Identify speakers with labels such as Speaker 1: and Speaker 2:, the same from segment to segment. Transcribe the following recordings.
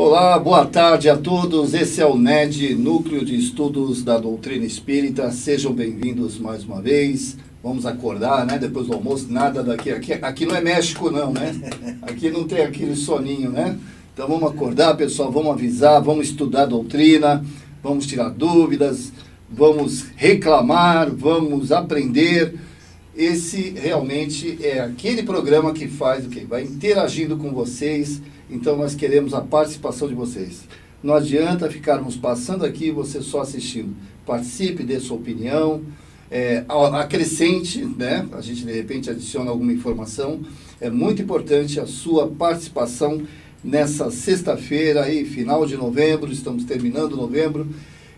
Speaker 1: Olá, boa tarde a todos. Esse é o NED, Núcleo de Estudos da Doutrina Espírita. Sejam bem-vindos mais uma vez. Vamos acordar, né? Depois do almoço, nada daqui. Aqui não é México, não, né? Aqui não tem aquele soninho, né? Então vamos acordar, pessoal, vamos avisar, vamos estudar a doutrina, vamos tirar dúvidas, vamos reclamar, vamos aprender. Esse realmente é aquele programa que faz o quê? Vai interagindo com vocês. Então nós queremos a participação de vocês. Não adianta ficarmos passando aqui e você só assistindo. Participe, dê sua opinião, acrescente, né? A gente de repente adiciona alguma informação. É muito importante a sua participação nessa sexta-feira, aí, final de novembro, estamos terminando novembro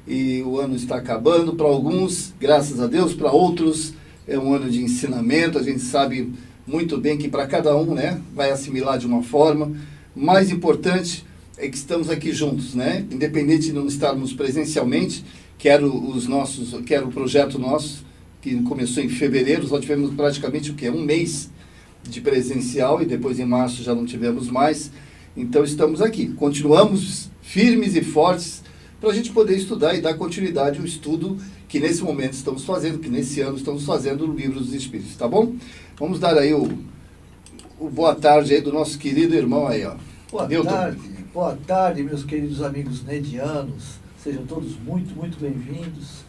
Speaker 1: e o ano está acabando. Para alguns, graças a Deus, para outros é um ano de ensinamento. A gente sabe muito bem que para cada um, né, vai assimilar de uma forma. Mais importante é que estamos aqui juntos, né? Independente de não estarmos presencialmente, quero o projeto nosso, que começou em fevereiro, só tivemos praticamente o quê? Um mês de presencial e depois em março já não tivemos mais. Então estamos aqui, continuamos firmes e fortes para a gente poder estudar e dar continuidade ao estudo que nesse momento estamos fazendo, que nesse ano estamos fazendo no Livro dos Espíritos, tá bom? Vamos dar aí o boa tarde aí do nosso querido irmão aí, ó.
Speaker 2: Boa tarde, meus queridos amigos nedianos. Sejam todos muito, muito bem-vindos.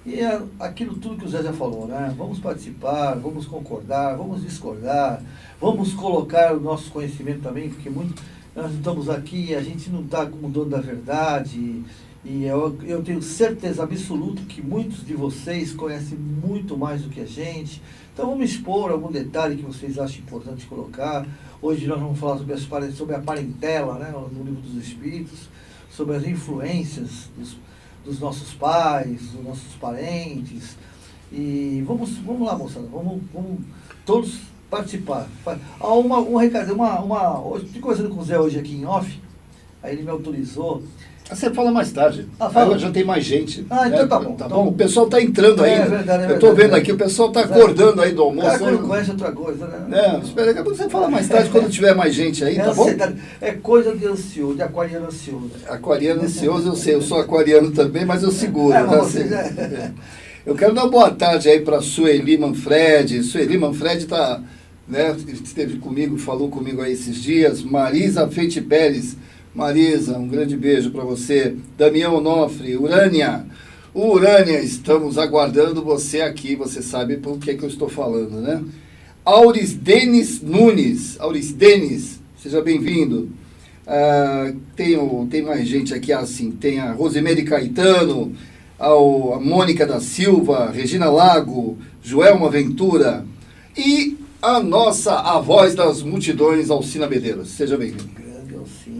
Speaker 2: E é aquilo tudo que o Zé já falou, né? Vamos participar, vamos concordar, vamos discordar, vamos colocar o nosso conhecimento também, porque nós estamos aqui, a gente não está como dono da verdade. E eu tenho certeza absoluta que muitos de vocês conhecem muito mais do que a gente. Então vamos expor algum detalhe que vocês acham importante colocar. Hoje nós vamos falar sobre a parentela, né, no Livro dos Espíritos, sobre as influências dos nossos pais, dos nossos parentes. E vamos lá, moçada, vamos todos participar. Um recado, eu estive conversando com o Zé hoje aqui em off, aí ele me autorizou.
Speaker 1: Você fala mais tarde. Aí já tem mais gente.
Speaker 2: Então tá bom.
Speaker 1: Tá bom? O pessoal está entrando aí.
Speaker 2: É verdade.
Speaker 1: Eu estou vendo aqui, o pessoal está acordando aí do almoço.
Speaker 2: Cara, quando conhece outra coisa, né?
Speaker 1: Espera aí, você fala mais tarde quando tiver mais gente aí, tá bom?
Speaker 2: É coisa de ansioso, de aquariano ansioso.
Speaker 1: Aquariano ansioso, eu sei, eu sou aquariano também, mas eu seguro. Eu quero dar uma boa tarde aí para Sueli Manfredi. Sueli Manfredi está, né, esteve comigo, falou comigo aí esses dias. Marisa Feite Pérez. Marisa, um grande beijo para você. Damião Onofre, Urânia, estamos aguardando você aqui, você sabe por que eu estou falando, né? Auris Denis Nunes, seja bem-vindo. Tem mais gente aqui, assim, tem a Rosemary Caetano, a Mônica da Silva, Regina Lago, Joelma Ventura e a voz das multidões, Alcina Medeiros. Seja bem-vindo.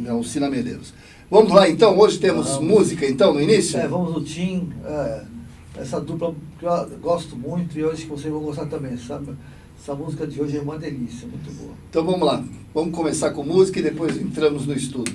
Speaker 1: Alcina Medeiros. Vamos lá, então. Hoje temos música, então, no início?
Speaker 2: Vamos no Tim. Essa dupla que eu gosto muito e eu acho que vocês vão gostar também, sabe? Essa música de hoje é uma delícia, muito boa.
Speaker 1: Então vamos lá. Vamos começar com música e depois entramos no estudo.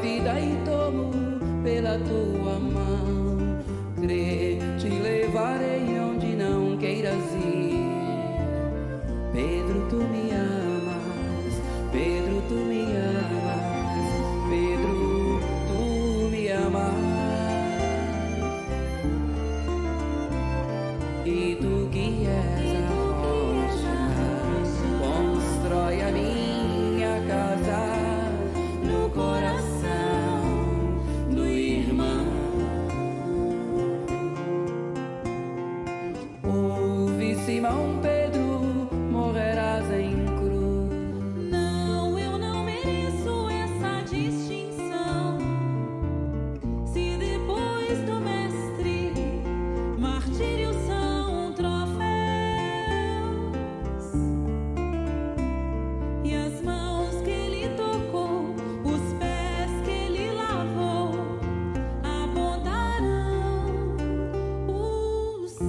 Speaker 3: vida e tomo pela tua mão. Crê, te levarei onde não queiras ir. Pedro, tu me amas. Pedro, tu me amas. Pedro, tu me amas. E tu que és a rocha, constrói a minha casa no coração do irmão. Ouve, Simão Pedro, morrerás em cruz.
Speaker 4: Não, eu não mereço essa distinção. Se depois do mestre, martírios são troféus, e as mãos que ele tocou, os pés que ele lavou, apontarão o céu.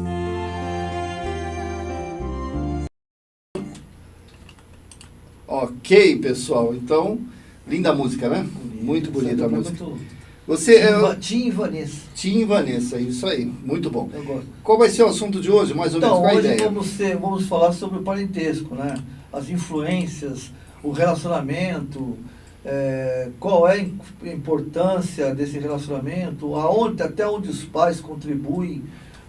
Speaker 1: Ok, pessoal. Então, linda música, né? Muito bonita a música. Você
Speaker 2: Tim e Vanessa.
Speaker 1: Tim e Vanessa, isso aí. Muito bom.
Speaker 2: Eu gosto.
Speaker 1: Qual vai ser o assunto de hoje? Mais ou menos
Speaker 2: Então,
Speaker 1: qual a
Speaker 2: hoje
Speaker 1: ideia?
Speaker 2: vamos falar sobre o parentesco, né? As influências, o relacionamento, qual é a importância desse relacionamento, até onde os pais contribuem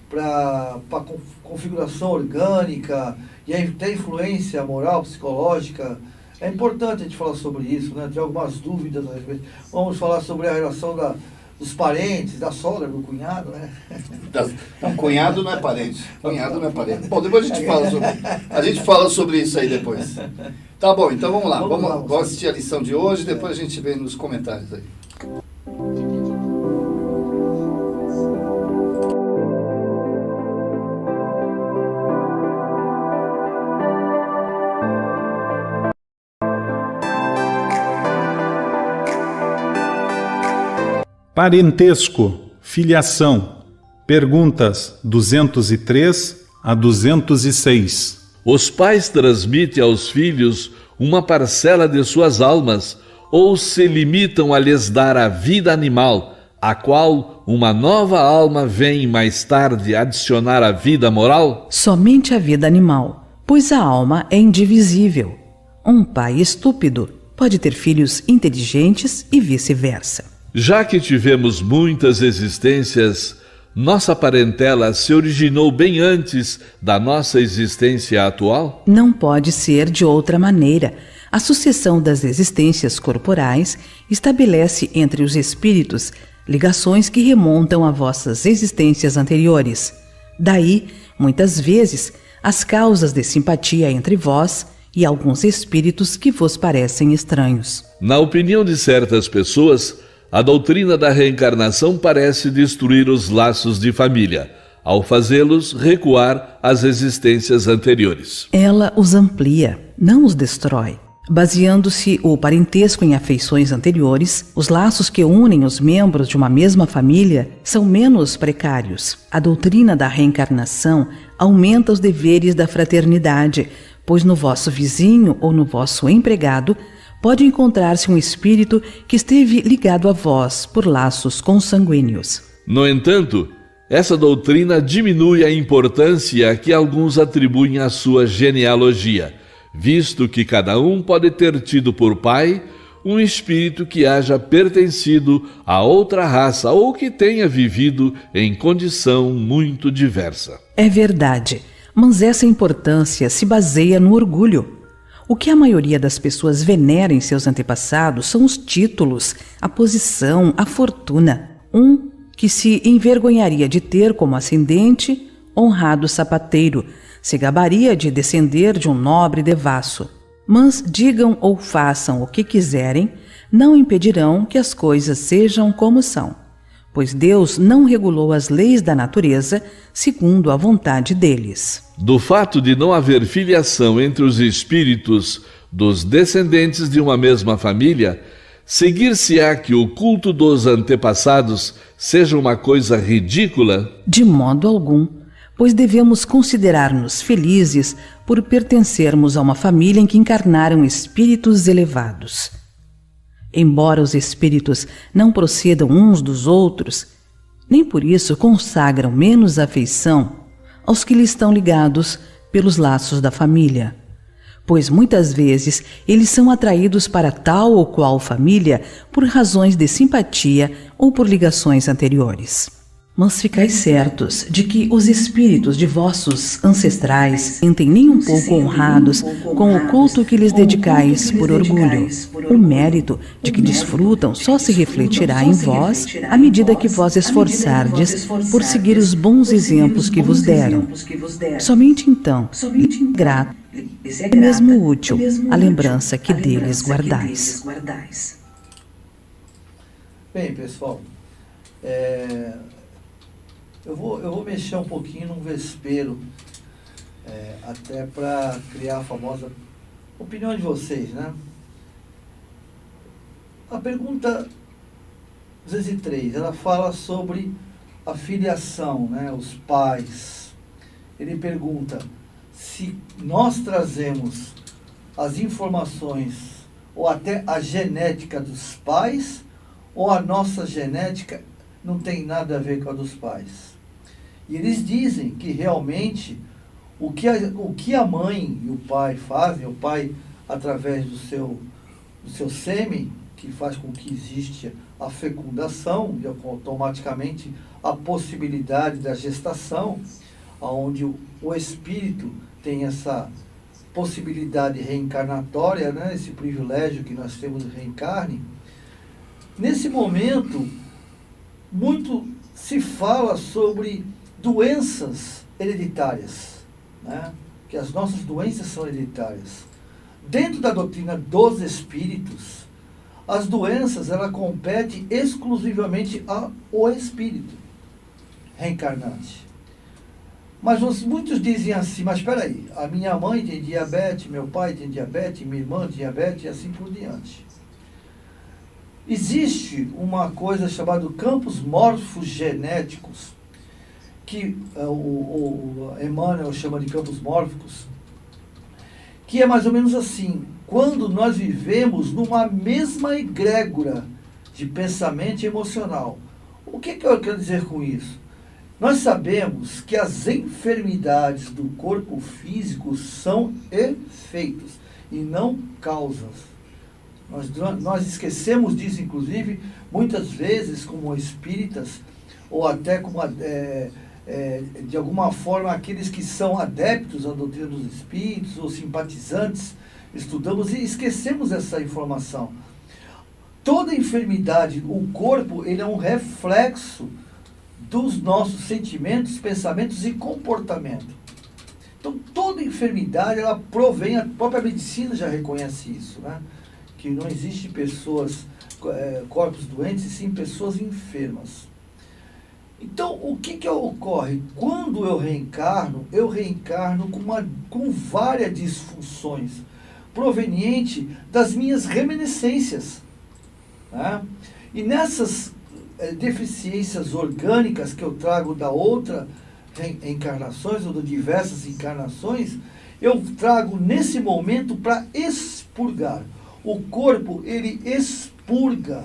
Speaker 2: para a configuração orgânica e até influência moral, psicológica. É importante a gente falar sobre isso, né? Tem algumas dúvidas a respeito. Vamos falar sobre a relação dos parentes, da sogra, do cunhado, né?
Speaker 1: Não, cunhado não é parente. Cunhado não é parente. Bom, depois a gente fala sobre isso aí depois. Tá bom, então vamos lá. Vamos assistir a lição de hoje, depois a gente vê nos comentários aí.
Speaker 5: Parentesco, filiação. Perguntas 203 a 206.
Speaker 6: Os pais transmitem aos filhos uma parcela de suas almas ou se limitam a lhes dar a vida animal, a qual uma nova alma vem mais tarde adicionar a vida moral?
Speaker 7: Somente a vida animal, pois a alma é indivisível. Um pai estúpido pode ter filhos inteligentes e vice-versa.
Speaker 6: Já que tivemos muitas existências, nossa parentela se originou bem antes da nossa existência atual?
Speaker 7: Não pode ser de outra maneira. A sucessão das existências corporais estabelece entre os espíritos ligações que remontam a vossas existências anteriores. Daí, muitas vezes, as causas de simpatia entre vós e alguns espíritos que vos parecem estranhos.
Speaker 6: Na opinião de certas pessoas, a doutrina da reencarnação parece destruir os laços de família, ao fazê-los recuar às existências anteriores.
Speaker 7: Ela os amplia, não os destrói. Baseando-se o parentesco em afeições anteriores, os laços que unem os membros de uma mesma família são menos precários. A doutrina da reencarnação aumenta os deveres da fraternidade, pois no vosso vizinho ou no vosso empregado pode encontrar-se um espírito que esteve ligado a vós por laços consanguíneos.
Speaker 6: No entanto, essa doutrina diminui a importância que alguns atribuem à sua genealogia, visto que cada um pode ter tido por pai um espírito que haja pertencido a outra raça ou que tenha vivido em condição muito diversa.
Speaker 7: É verdade, mas essa importância se baseia no orgulho. O que a maioria das pessoas venera em seus antepassados são os títulos, a posição, a fortuna. Um que se envergonharia de ter como ascendente honrado sapateiro, se gabaria de descender de um nobre devasso. Mas digam ou façam o que quiserem, não impedirão que as coisas sejam como são, pois Deus não regulou as leis da natureza segundo a vontade deles.
Speaker 6: Do fato de não haver filiação entre os espíritos dos descendentes de uma mesma família, seguir-se-á que o culto dos antepassados seja uma coisa ridícula?
Speaker 7: De modo algum, pois devemos considerar-nos felizes por pertencermos a uma família em que encarnaram espíritos elevados. Embora os espíritos não procedam uns dos outros, nem por isso consagram menos afeição aos que lhe estão ligados pelos laços da família, pois muitas vezes eles são atraídos para tal ou qual família por razões de simpatia ou por ligações anteriores. Mas ficais certos de que os espíritos de vossos ancestrais sentem nem um pouco honrados com o culto que lhes dedicais por orgulho. O mérito de que desfrutam só se refletirá em vós à medida que vós esforçardes por seguir os bons exemplos que vos deram. Somente então, grato e mesmo útil a lembrança que deles guardais.
Speaker 2: Bem, pessoal, eu vou mexer um pouquinho num vespeiro, até para criar a famosa opinião de vocês, né? A pergunta 203, ela fala sobre a filiação, né? Os pais. Ele pergunta se nós trazemos as informações ou até a genética dos pais, ou a nossa genética não tem nada a ver com a dos pais. E eles dizem que realmente o que a mãe e o pai fazem, o pai através do seu sêmen, que faz com que exista a fecundação e automaticamente a possibilidade da gestação, onde o espírito tem essa possibilidade reencarnatória, né, esse privilégio que nós temos de reencarne. Nesse momento, muito se fala sobre doenças hereditárias, né? Que as nossas doenças são hereditárias. Dentro da doutrina dos espíritos, as doenças ela compete exclusivamente ao espírito reencarnante. Mas muitos dizem assim, mas espera aí, a minha mãe tem diabetes, meu pai tem diabetes, minha irmã tem diabetes e assim por diante. Existe uma coisa chamada campos morfogenéticos, que o Emmanuel chama de campos mórficos, que é mais ou menos assim: quando nós vivemos numa mesma egrégora de pensamento e emocional. O que eu quero dizer com isso? Nós sabemos que as enfermidades do corpo físico são efeitos e não causas. Nós esquecemos disso, inclusive, muitas vezes como espíritas, ou até como de alguma forma aqueles que são adeptos à doutrina dos espíritos ou simpatizantes, estudamos e esquecemos essa informação. Toda enfermidade, o corpo, ele é um reflexo dos nossos sentimentos, pensamentos e comportamento. Então, toda enfermidade, ela provém, a própria medicina já reconhece isso, né? Que não existe pessoas, corpos doentes, e sim pessoas enfermas. Então, o que ocorre? Quando eu reencarno com várias disfunções, proveniente das minhas reminiscências, né? E nessas deficiências orgânicas que eu trago da outra encarnações, ou de diversas encarnações, eu trago nesse momento para expurgar. O corpo, ele expurga,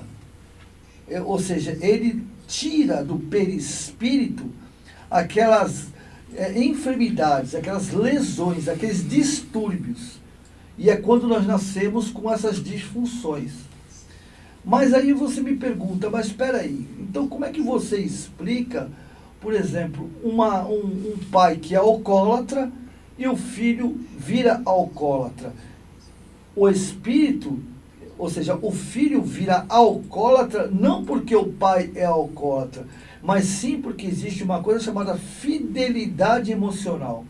Speaker 2: ou seja, ele tira do perispírito aquelas enfermidades, aquelas lesões, aqueles distúrbios. E é quando nós nascemos com essas disfunções. Mas aí você me pergunta, mas espera aí, então como é que você explica, por exemplo, um pai que é alcoólatra e o filho vira alcoólatra? O espírito, ou seja, o filho vira alcoólatra não porque o pai é alcoólatra, mas sim porque existe uma coisa chamada fidelidade emocional,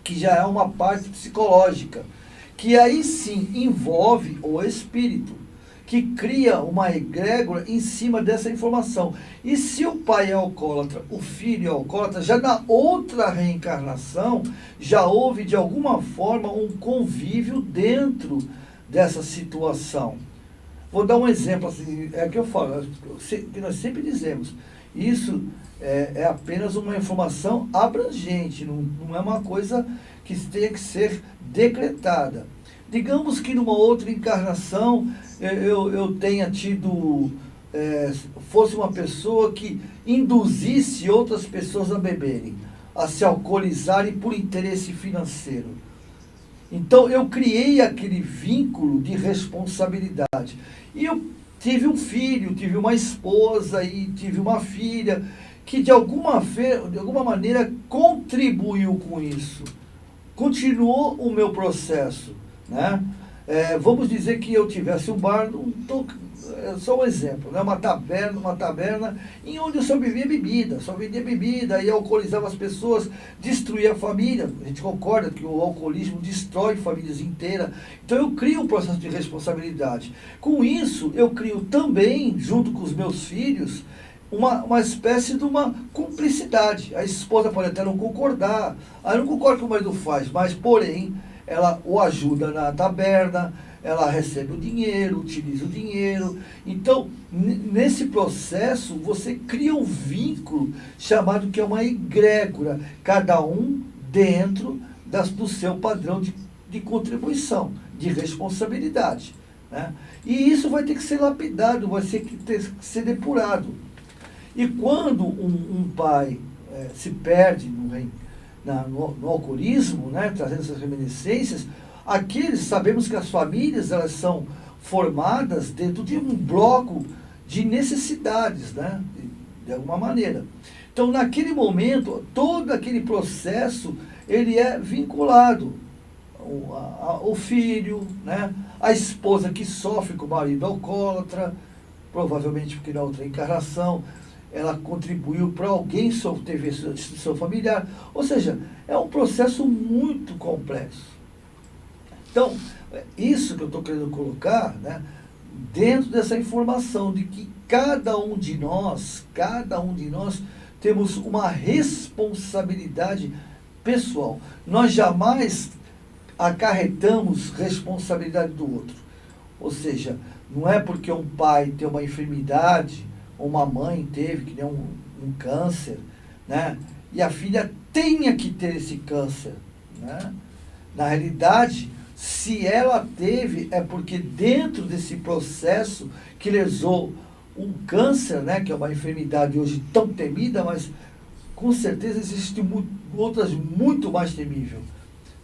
Speaker 2: que já é uma parte psicológica, que aí sim envolve o espírito, que cria uma egrégora em cima dessa informação. E se o pai é alcoólatra, o filho é alcoólatra, já na outra reencarnação, já houve de alguma forma um convívio dentro dessa situação. Vou dar um exemplo, assim, que eu falo, que nós sempre dizemos, isso é apenas uma informação abrangente, não é uma coisa que tenha que ser decretada. Digamos que numa outra encarnação eu tenha tido, fosse uma pessoa que induzisse outras pessoas a beberem, a se alcoolizarem por interesse financeiro. Então eu criei aquele vínculo de responsabilidade. E eu tive um filho, tive uma esposa e tive uma filha que de alguma maneira contribuiu com isso. Continuou o meu processo, né? Vamos dizer que eu tivesse um bar, só um exemplo, né? Uma taberna em onde eu só vendia bebida e alcoolizava as pessoas, destruía a família. A gente concorda que o alcoolismo destrói famílias inteiras. Então eu crio um processo de responsabilidade. Com isso, eu crio também, junto com os meus filhos, uma espécie de uma cumplicidade. A esposa pode até não concordar, ela não concorda com o marido faz, mas porém ela o ajuda na taberna, ela recebe o dinheiro, utiliza o dinheiro. Então, nesse processo, você cria um vínculo chamado que é uma egrégora, cada um dentro do seu padrão de contribuição, de responsabilidade, né? E isso vai ter que ser lapidado, vai ter que ser depurado. E quando um pai se perde no alcoolismo, né, trazendo essas reminiscências, sabemos que as famílias elas são formadas dentro de um bloco de necessidades, né, de alguma maneira. Então, naquele momento, todo aquele processo ele é vinculado ao filho, né, a esposa que sofre com o marido alcoólatra, provavelmente porque na outra encarnação ela contribuiu para alguém ter instituição familiar. Ou seja, é um processo muito complexo. Então, isso que eu estou querendo colocar, né, dentro dessa informação de que cada um de nós temos uma responsabilidade pessoal. Nós jamais acarretamos responsabilidade do outro. Ou seja, não é porque um pai tem uma enfermidade, ou uma mãe teve, que nem um câncer, né? E a filha tenha que ter esse câncer, né? Na realidade, se ela teve, é porque dentro desse processo que lesou um câncer, né? Que é uma enfermidade hoje tão temida, mas com certeza existem outras muito mais temíveis,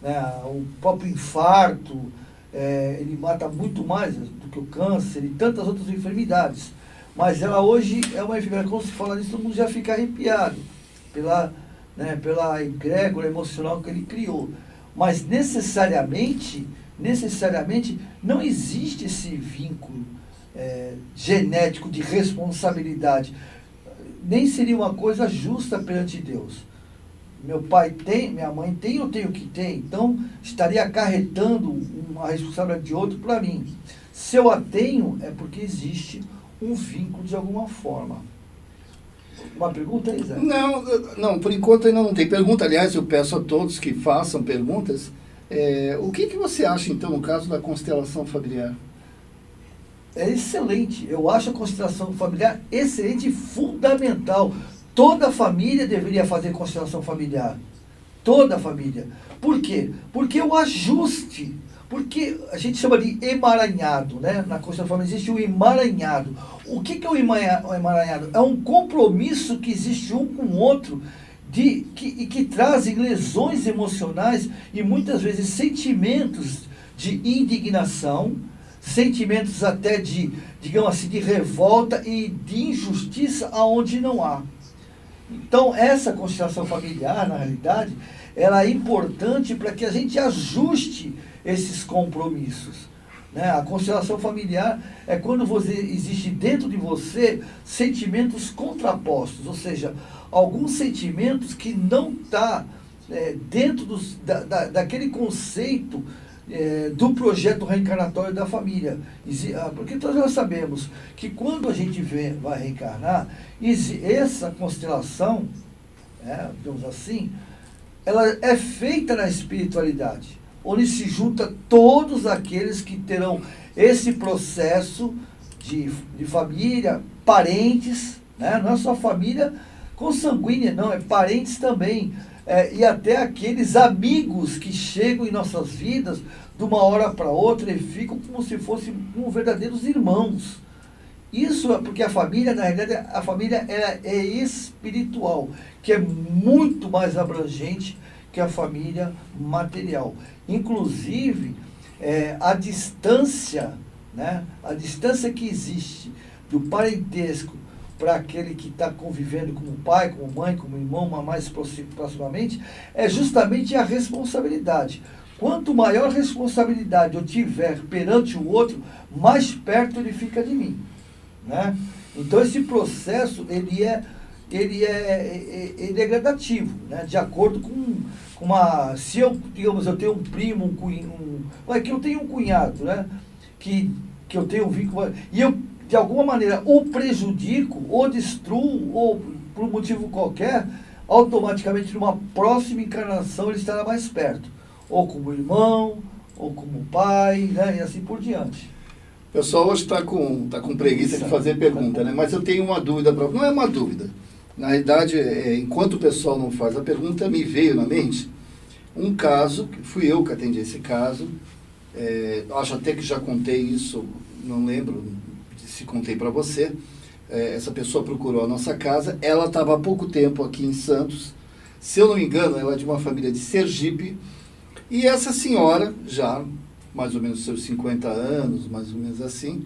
Speaker 2: né? O próprio infarto, ele mata muito mais do que o câncer e tantas outras enfermidades. Mas ela hoje é uma enfermidade, quando se fala nisso, todo mundo já fica arrepiado pela egrégora emocional que ele criou. Mas necessariamente não existe esse vínculo genético de responsabilidade. Nem seria uma coisa justa perante Deus. Meu pai tem, minha mãe tem, eu tenho que ter. Então, estaria acarretando uma responsabilidade de outro para mim. Se eu a tenho, é porque existe um vínculo de alguma forma. Uma pergunta aí, Zé?
Speaker 1: Não, por enquanto ainda não tem pergunta. Aliás, eu peço a todos que façam perguntas. O que você acha, então, no caso da constelação familiar?
Speaker 2: É excelente. Eu acho a constelação familiar excelente e fundamental. Toda família deveria fazer constelação familiar. Toda família. Por quê? Porque o ajuste... Porque a gente chama de emaranhado, né? Na constelação familiar existe o emaranhado. O que é o emaranhado? É um compromisso que existe um com o outro que trazem lesões emocionais e muitas vezes sentimentos de indignação, sentimentos até de, digamos assim, de revolta e de injustiça aonde não há. Então, essa constelação familiar, na realidade, ela é importante para que a gente ajuste esses compromissos, né? A constelação familiar é quando existe dentro de você sentimentos contrapostos, ou seja, alguns sentimentos que não estão dentro daquele conceito do projeto reencarnatório da família. Porque nós já sabemos que quando a gente vai reencarnar, essa constelação, digamos assim, ela é feita na espiritualidade, onde se junta todos aqueles que terão esse processo de família, parentes, né? Não é só família consanguínea, não, é parentes também, e até aqueles amigos que chegam em nossas vidas de uma hora para outra, e ficam como se fossem verdadeiros irmãos. Isso é porque a família, na realidade, a família ela é espiritual, que é muito mais abrangente que a família material. Inclusive, a distância, né, a distância que existe do parentesco para aquele que está convivendo como pai, como mãe, como irmão, mas mais proximamente, é justamente a responsabilidade. Quanto maior responsabilidade eu tiver perante o outro, mais perto ele fica de mim, né? Então esse processo ele é gradativo, né? De acordo com se eu, digamos, eu tenho um primo, que eu tenho um cunhado, né? Que eu tenho um vínculo, e eu de alguma maneira o prejudico, ou destruo, ou por um motivo qualquer, automaticamente numa próxima encarnação ele estará mais perto, ou como irmão, ou como pai, né? E assim por diante.
Speaker 1: O pessoal hoje está com preguiça de fazer pergunta, né? Mas eu tenho uma dúvida para... Não é uma dúvida. Na realidade, enquanto o pessoal não faz a pergunta, me veio na mente um caso, que fui eu que atendi esse caso, acho até que já contei isso, não lembro se contei para você. Essa pessoa procurou a nossa casa, ela estava há pouco tempo aqui em Santos, se eu não me engano, ela é de uma família de Sergipe, e essa senhora, já mais ou menos seus 50 anos, mais ou menos assim,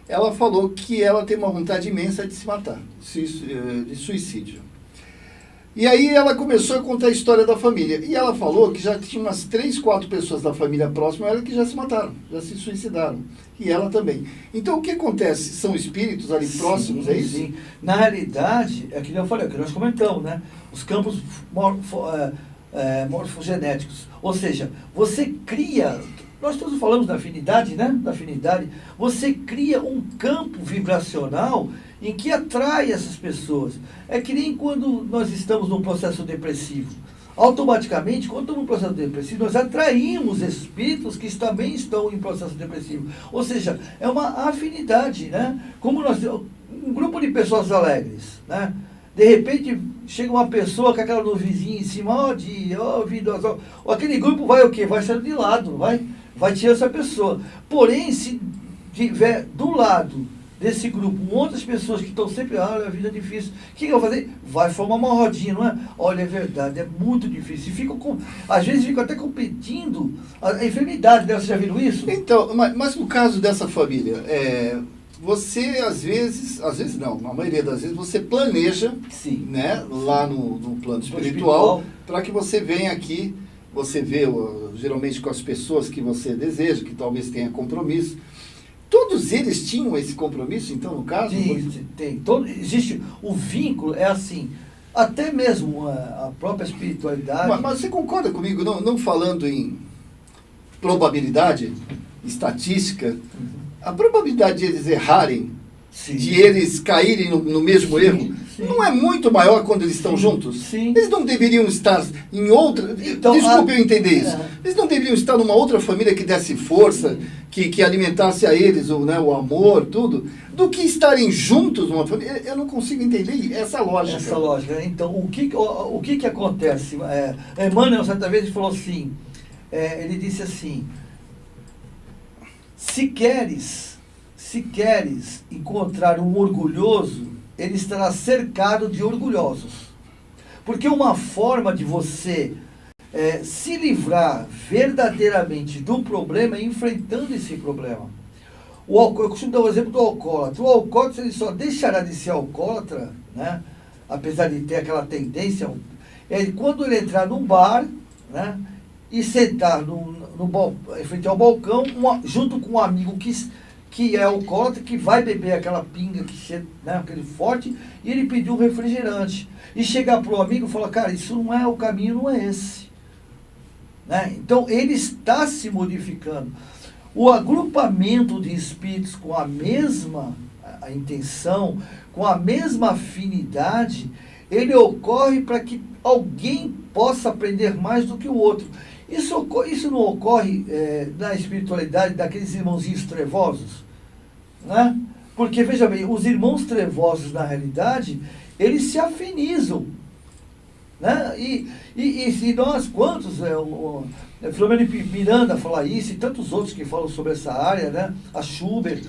Speaker 1: ela falou que ela tem uma vontade imensa de se matar, de suicídio. E aí ela começou a contar a história da família. E ela falou que já tinha umas 3, 4 pessoas da família próxima a ela que já se mataram, já se suicidaram. E ela também. Então o que acontece? São espíritos ali próximos, é isso?
Speaker 2: Sim. Na realidade, é que eu falei, é que nós comentamos, né? Os campos morfogenéticos. Ou seja, você cria... Nós todos falamos da afinidade, né? Da afinidade. Você cria um campo vibracional em que atrai essas pessoas. É que nem quando nós estamos num processo depressivo. Automaticamente, quando estamos num processo depressivo, nós atraímos espíritos que também estão em processo depressivo. Ou seja, é uma afinidade, né? Como um grupo de pessoas alegres, né? De repente, chega uma pessoa com aquela nuvenzinha em cima, ou aquele grupo vai o quê? Vai sair de lado, vai tirar essa pessoa. Porém, se tiver do lado desse grupo outras pessoas que estão sempre, olha, a vida é difícil, o que eu vou fazer? Vai formar uma rodinha, não é? Olha, é verdade, é muito difícil. Às vezes ficam até competindo a enfermidade, né? Vocês já viram isso?
Speaker 1: Então, mas no caso dessa família, você às vezes não, na maioria das vezes você planeja,
Speaker 2: sim,
Speaker 1: né, lá no plano espiritual, para que você venha aqui, você vê geralmente com as pessoas que você deseja, que talvez tenha compromisso. Todos eles tinham esse compromisso, então, no caso?
Speaker 2: Tem. Existe o vínculo, é assim, até mesmo a própria espiritualidade...
Speaker 1: Mas você concorda comigo, não falando em probabilidade, estatística, a probabilidade de eles errarem, sim, de eles caírem no mesmo, sim, erro, sim, não é muito maior quando eles estão, sim, juntos? Sim. Eles não deveriam estar em outra... Então, desculpe eu entender isso. Eles não deveriam estar numa outra família que desse força, que alimentasse a eles o amor, tudo, do que estarem juntos numa família. Eu não consigo entender essa lógica.
Speaker 2: Essa lógica. Então, o que acontece? Emmanuel, certa vez, ele falou assim, ele disse assim, se queres encontrar um orgulhoso, ele estará cercado de orgulhosos. Porque uma forma de você se livrar verdadeiramente do problema é enfrentando esse problema. Eu costumo dar o exemplo do alcoólatra. O alcoólatra ele só deixará de ser alcoólatra, né, apesar de ter aquela tendência, quando ele entrar num bar, né, e sentar em frente ao balcão, junto com um amigo que é alcoólatra, que vai beber aquela pinga, né, aquele forte, e ele pediu um refrigerante. E chegar para o amigo e falar, cara, isso não é o caminho, não é esse. Né? Então, ele está se modificando. O agrupamento de espíritos com a mesma intenção, com a mesma afinidade, ele ocorre para que alguém possa aprender mais do que o outro. Isso não ocorre na espiritualidade daqueles irmãozinhos trevosos, né? Porque, veja bem, os irmãos trevosos, na realidade, eles se afinizam. Né? E se nós, quantos, Filomeno Miranda fala isso, e tantos outros que falam sobre essa área, né? A Schubert,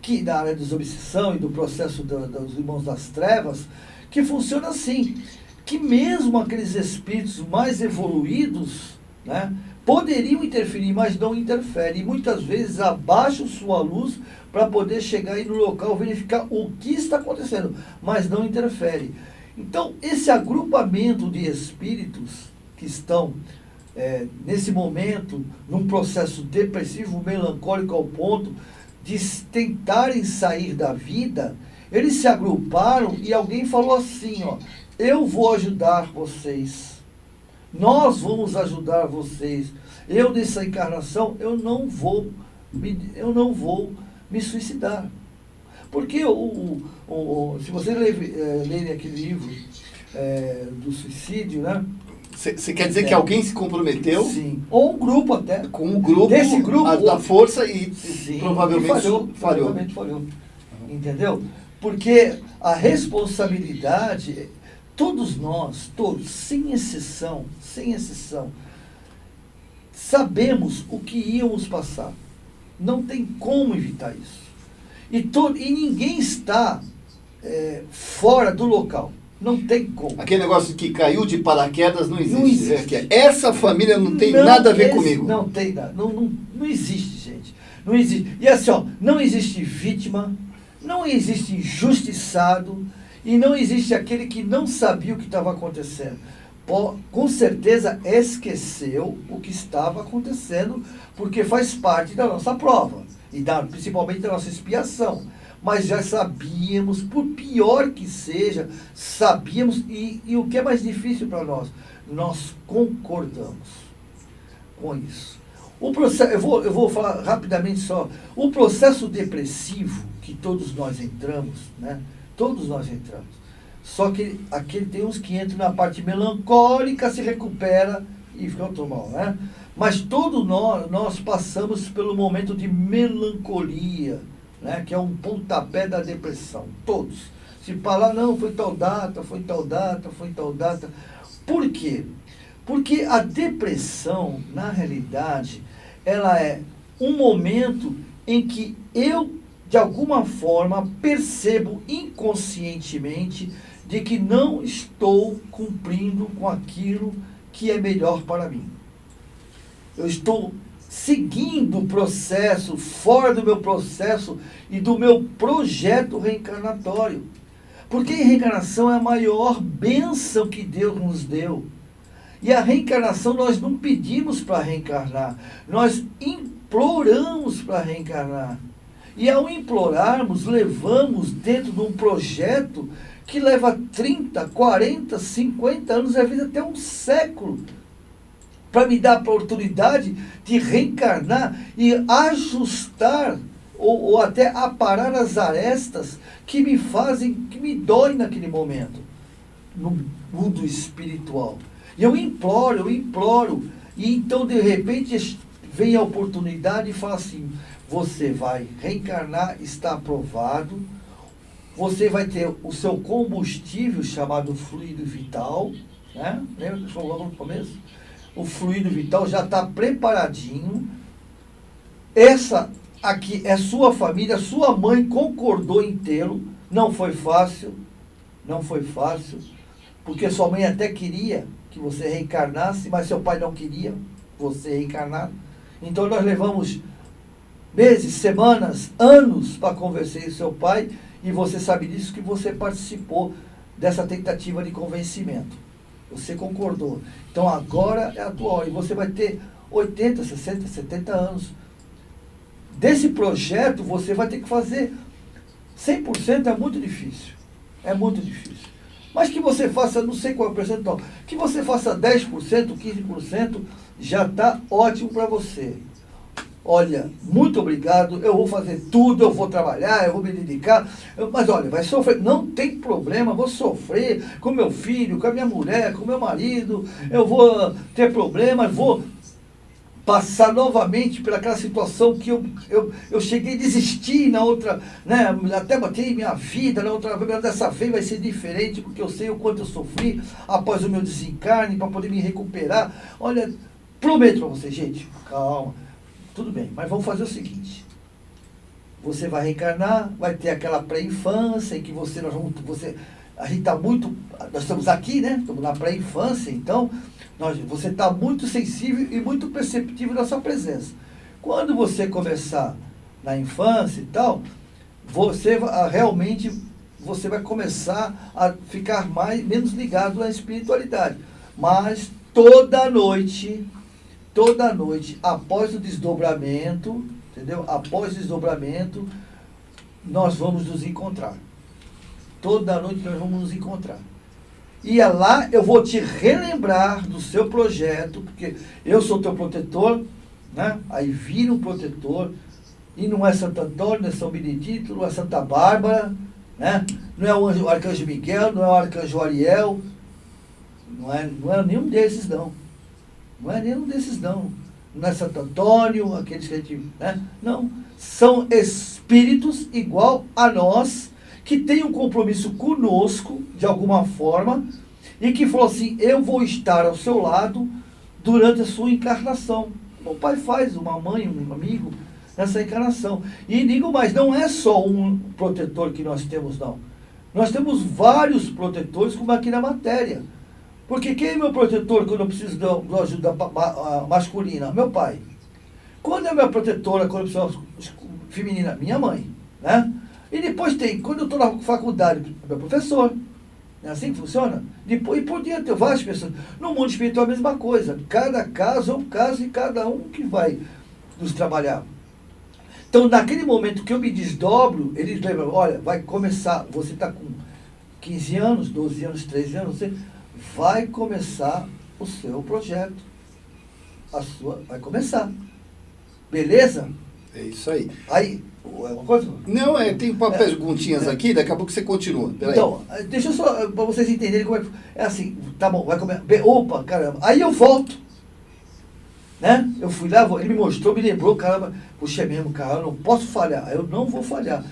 Speaker 2: que da área da desobsessão e do processo dos irmãos das trevas, que funciona assim, que mesmo aqueles espíritos mais evoluídos, né, poderiam interferir, mas não interferem, e muitas vezes abaixam sua luz para poder chegar aí no local, verificar o que está acontecendo, mas não interfere. Então, esse agrupamento de espíritos que estão nesse momento, num processo depressivo, melancólico ao ponto de tentarem sair da vida, eles se agruparam e alguém falou assim, ó, eu vou ajudar vocês, nós vamos ajudar vocês, eu nessa encarnação, eu não vou me suicidar. Porque se você ler aquele livro do suicídio, né?
Speaker 1: Você quer dizer que alguém se comprometeu?
Speaker 2: Sim. Ou um grupo até.
Speaker 1: Com um grupo,
Speaker 2: desse grupo
Speaker 1: da força e
Speaker 2: sim,
Speaker 1: provavelmente falhou.
Speaker 2: Provavelmente falhou. Entendeu? Porque a responsabilidade, todos nós, todos, sem exceção, sabemos o que íamos passar. Não tem como evitar isso. E ninguém está fora do local. Não tem como.
Speaker 1: Aquele negócio que caiu de paraquedas não existe. Não existe. Essa família não tem nada a ver comigo.
Speaker 2: Não tem nada. Não existe, gente. Não existe. E assim, ó, não existe vítima, não existe injustiçado e não existe aquele que não sabia o que estava acontecendo. Com certeza esqueceu o que estava acontecendo, porque faz parte da nossa prova, e principalmente da nossa expiação. Mas já sabíamos, por pior que seja, sabíamos, e o que é mais difícil para nós concordamos com isso. O processo, eu vou falar rapidamente só, o processo depressivo que todos nós entramos, né? Todos nós entramos. Só que aquele tem uns que entram na parte melancólica, se recupera e fica normal, né? Mas todos nós passamos pelo momento de melancolia, né? Que é um pontapé da depressão. Todos. Se falar, não, foi tal data. Por quê? Porque a depressão, na realidade, ela é um momento em que eu, de alguma forma, percebo inconscientemente de que não estou cumprindo com aquilo que é melhor para mim. Eu estou seguindo o processo, fora do meu processo e do meu projeto reencarnatório. Porque a reencarnação é a maior bênção que Deus nos deu. E a reencarnação nós não pedimos para reencarnar, nós imploramos para reencarnar. E ao implorarmos, levamos dentro de um projeto que leva 30, 40, 50 anos, às vezes até um século, para me dar a oportunidade de reencarnar e ajustar ou até aparar as arestas que me fazem, que me doem naquele momento, no mundo espiritual. E eu imploro, e então de repente vem a oportunidade e fala assim, você vai reencarnar, está aprovado, você vai ter o seu combustível chamado fluido vital, né? Lembra que eu falei logo no começo? O fluido vital já está preparadinho. Essa aqui é sua família, sua mãe concordou em tê-lo, não foi fácil, porque sua mãe até queria que você reencarnasse, mas seu pai não queria você reencarnar. Então nós levamos meses, semanas, anos para convencer o seu pai, e você sabe disso que você participou dessa tentativa de convencimento. Você concordou. Então agora é a tua hora, e você vai ter 80, 60, 70 anos. Desse projeto você vai ter que fazer 100%, é muito difícil. É muito difícil. Mas que você faça, não sei qual é o percentual, que você faça 10%, 15%, já está ótimo para você. Olha, muito obrigado, eu vou fazer tudo, eu vou trabalhar, eu vou me dedicar, mas olha, vai sofrer, não tem problema, vou sofrer com meu filho, com a minha mulher, com meu marido, eu vou ter problemas, vou passar novamente pelaquela situação que eu cheguei a desistir na outra, né? Até botei minha vida na outra vez, dessa vez vai ser diferente, porque eu sei o quanto eu sofri após o meu desencarne, para poder me recuperar. Olha, prometo para você, gente, calma, tudo bem, mas vamos fazer o seguinte. Você vai reencarnar, vai ter aquela pré-infância em que você, a gente está muito, nós estamos aqui, né? Estamos na pré-infância, então você está muito sensível e muito perceptível da sua presença. Quando você começar na infância e tal, você vai começar a ficar menos ligado à espiritualidade. Mas toda noite, após o desdobramento, entendeu? Após o desdobramento, nós vamos nos encontrar. Toda noite nós vamos nos encontrar. E é lá eu vou te relembrar do seu projeto, porque eu sou teu protetor, né? Aí vira um protetor, e não é Santo Antônio, não é São Benedito, não é Santa Bárbara, né? Não é o Arcanjo Miguel, não é o Arcanjo Ariel, não é nenhum desses não. Não é nenhum desses não. Não é Santo Antônio, aqueles que a gente, né? Não, são espíritos igual a nós, que tem um compromisso conosco, de alguma forma, e que falou assim, eu vou estar ao seu lado durante a sua encarnação. O pai faz, uma mãe, um amigo, nessa encarnação. E digo mais, não é só um protetor que nós temos, não. Nós temos vários protetores, como aqui na matéria. Porque quem é meu protetor quando eu preciso de ajuda masculina? Meu pai. Quando é minha protetora quando eu preciso feminina? Minha mãe, né? E depois tem, quando eu estou na faculdade, meu professor. É assim que funciona? Depois, e por diante, tem várias pessoas. No mundo espiritual é a mesma coisa. Cada caso é um caso e cada um que vai nos trabalhar. Então, naquele momento que eu me desdobro, eles lembram, olha, vai começar, você está com 15 anos, 12 anos, 13 anos, você vai começar o seu projeto. Vai começar. Beleza?
Speaker 1: É isso aí.
Speaker 2: Aí, é uma coisa?
Speaker 1: Não, tem perguntinhas aqui, daqui a pouco você continua. Peraí.
Speaker 2: Então, deixa eu só, para vocês entenderem como é que... É assim, tá bom, vai comer... Opa, caramba. Aí eu volto. Né? Eu fui lá, ele me mostrou, me lembrou, caramba, puxa, é mesmo, cara, eu não posso falhar. Eu não vou falhar.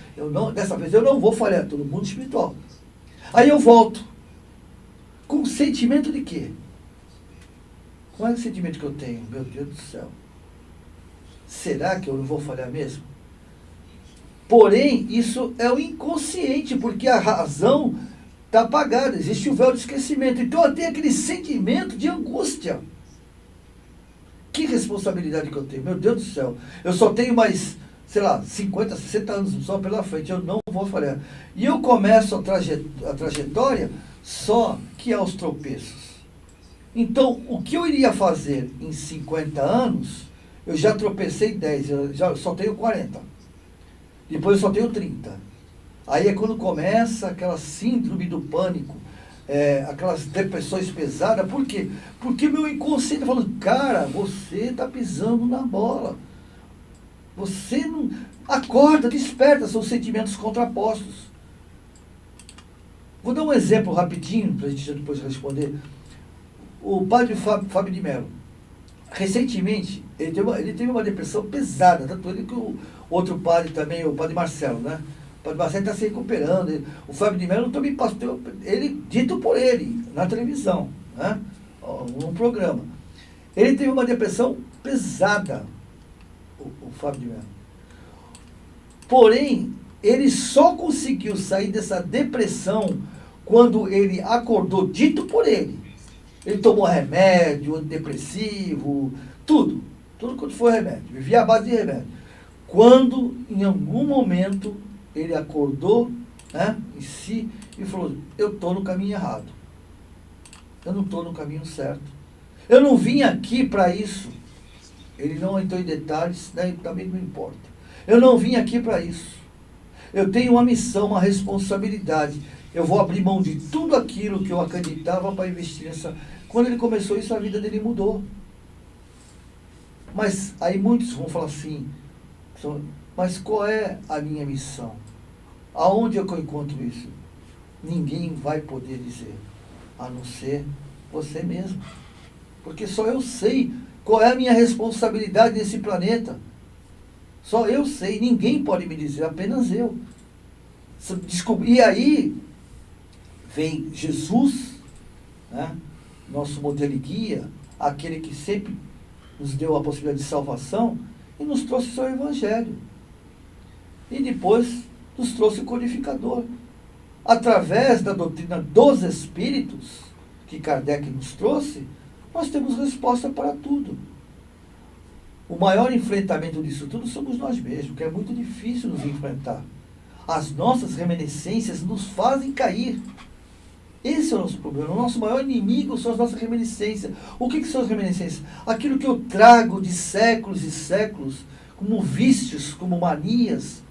Speaker 2: Dessa vez eu não vou falhar, todo mundo espiritual. Aí eu volto. Com sentimento de quê? Qual é o sentimento que eu tenho? Meu Deus do céu. Será que eu não vou falhar mesmo? Porém, isso é o inconsciente, porque a razão está apagada, existe o véu de esquecimento. Então eu tenho aquele sentimento de angústia. Que responsabilidade que eu tenho, meu Deus do céu. Eu só tenho mais, sei lá, 50, 60 anos só pela frente, eu não vou falhar. E eu começo a trajetória só que aos tropeços. Então, o que eu iria fazer em 50 anos, eu já tropecei 10, eu já só tenho 40. Depois eu só tenho 30. Aí é quando começa aquela síndrome do pânico, aquelas depressões pesadas. Por quê? Porque meu inconsciente está falando, cara, você está pisando na bola. Você não... Acorda, desperta, são sentimentos contrapostos. Vou dar um exemplo rapidinho, para a gente depois responder. O padre Fábio de Mello, recentemente, ele teve uma depressão pesada, tanto ele que o outro padre também, o padre Marcelo, né? O padre Marcelo está se recuperando. O Fábio de Mello também passou, ele, dito por ele, na televisão, né? Num programa. Ele teve uma depressão pesada, o Fábio de Mello. Porém, ele só conseguiu sair dessa depressão quando ele acordou, dito por ele. Ele tomou remédio, antidepressivo, tudo quanto foi remédio, vivia à base de remédio. Quando, em algum momento, ele acordou, né, em si, e falou, eu estou no caminho errado. Eu não estou no caminho certo. Eu não vim aqui para isso. Ele não entrou em detalhes, né, também não importa. Eu não vim aqui para isso. Eu tenho uma missão, uma responsabilidade. Eu vou abrir mão de tudo aquilo que eu acreditava para investir nessa... Quando ele começou isso, a vida dele mudou. Mas aí muitos vão falar assim, mas qual é a minha missão? Aonde é que eu encontro isso? Ninguém vai poder dizer, a não ser você mesmo. Porque só eu sei Qual é a minha responsabilidade nesse planeta? Só eu sei, ninguém pode me dizer, apenas eu. E aí vem Jesus, né, nosso modelo e guia, aquele que sempre nos deu a possibilidade de salvação e nos trouxe o seu Evangelho. E depois nos trouxe o codificador. Através da doutrina dos Espíritos, que Kardec nos trouxe, nós temos resposta para tudo. O maior enfrentamento disso tudo somos nós mesmos, que é muito difícil nos enfrentar. As nossas reminiscências nos fazem cair. Esse é o nosso problema. O nosso maior inimigo são as nossas reminiscências. O que são as reminiscências? Aquilo que eu trago de séculos e séculos, como vícios, como manias,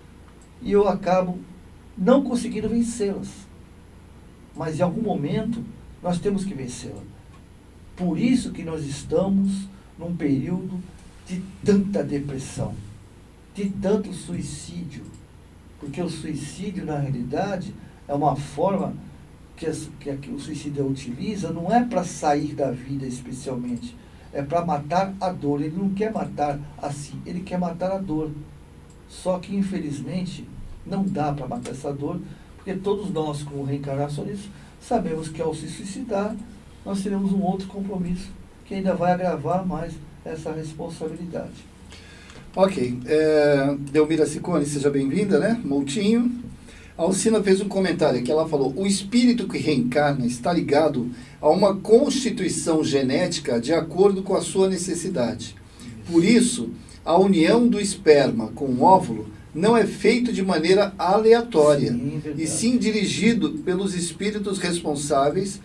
Speaker 2: e eu acabo não conseguindo vencê-las. Mas em algum momento nós temos que vencê-las. Por isso que nós estamos num período de tanta depressão, de tanto suicídio. Porque o suicídio, na realidade, é uma forma que o suicida utiliza, não é para sair da vida especialmente, é para matar a dor. Ele não quer matar assim, ele quer matar a dor. Só que, infelizmente, não dá para matar essa dor, porque todos nós, como reencarnacionistas, sabemos que ao se suicidar, nós teremos um outro compromisso, que ainda vai agravar mais essa responsabilidade.
Speaker 1: Ok. Delmira Ciccone, seja bem-vinda, né? Moutinho. A Alcina fez um comentário que ela falou: o espírito que reencarna está ligado a uma constituição genética de acordo com a sua necessidade. Por isso, a união do esperma com o óvulo não é feito de maneira aleatória, e sim dirigido pelos espíritos responsáveis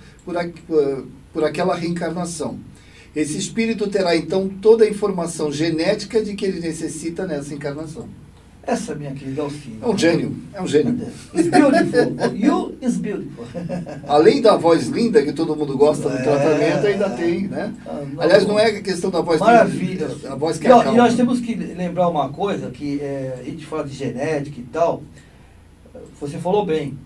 Speaker 1: por aquela reencarnação. Esse espírito terá, então, toda a informação genética de que ele necessita nessa encarnação.
Speaker 2: Essa minha querida Alcina.
Speaker 1: É um gênio, é um gênio.
Speaker 2: It's beautiful. You is beautiful.
Speaker 1: Além da voz linda, que todo mundo gosta do tratamento, ainda tem, né? Aliás, não é a questão da voz
Speaker 2: maravilha.
Speaker 1: Linda, a voz que
Speaker 2: E
Speaker 1: acalma.
Speaker 2: nós temos que lembrar uma coisa, que a gente fala de genética e tal, você falou bem,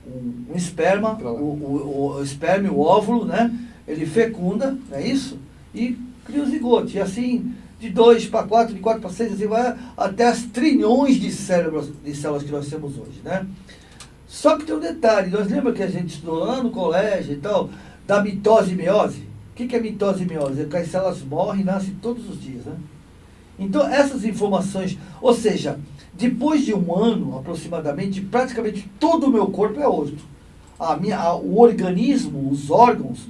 Speaker 2: um esperma, o esperma e o óvulo, né? Ele fecunda, não é isso? E cria o zigote. E assim, de 2 para 4, de 4 para 6, assim vai até as trilhões de células que nós temos hoje, né? Só que tem um detalhe, nós lembra que a gente estudou lá no colégio e tal, da mitose e meiose? O que é mitose e meiose? É que as células morrem e nascem todos os dias, né? Então, essas informações, ou seja, depois de um ano, aproximadamente, praticamente todo o meu corpo é outro. O organismo, os órgãos,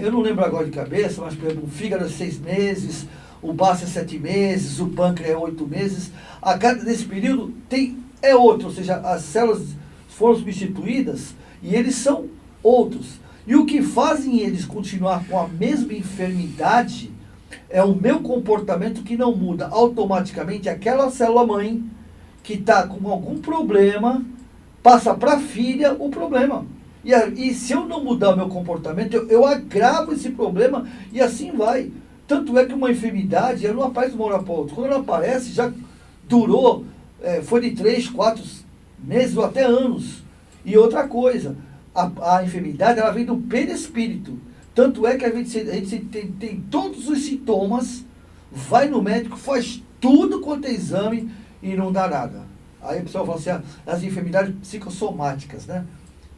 Speaker 2: eu não lembro agora de cabeça, mas, por exemplo, o fígado é 6 meses, o baço é 7 meses, o pâncreas é 8 meses. A cada desse período é outro, ou seja, as células foram substituídas e eles são outros. E o que fazem eles continuar com a mesma enfermidade é o meu comportamento que não muda. Automaticamente, aquela célula-mãe que está com algum problema passa para a filha o problema. E se eu não mudar o meu comportamento, eu agravo esse problema e assim vai. Tanto é que uma enfermidade, ela não aparece de uma hora para outra. Quando ela aparece, já durou, foi de 3, 4 meses ou até anos. E outra coisa, a enfermidade, ela vem do perispírito. Tanto é que a gente tem todos os sintomas, vai no médico, faz tudo quanto é exame e não dá nada. Aí o pessoal fala assim, as enfermidades psicossomáticas, né?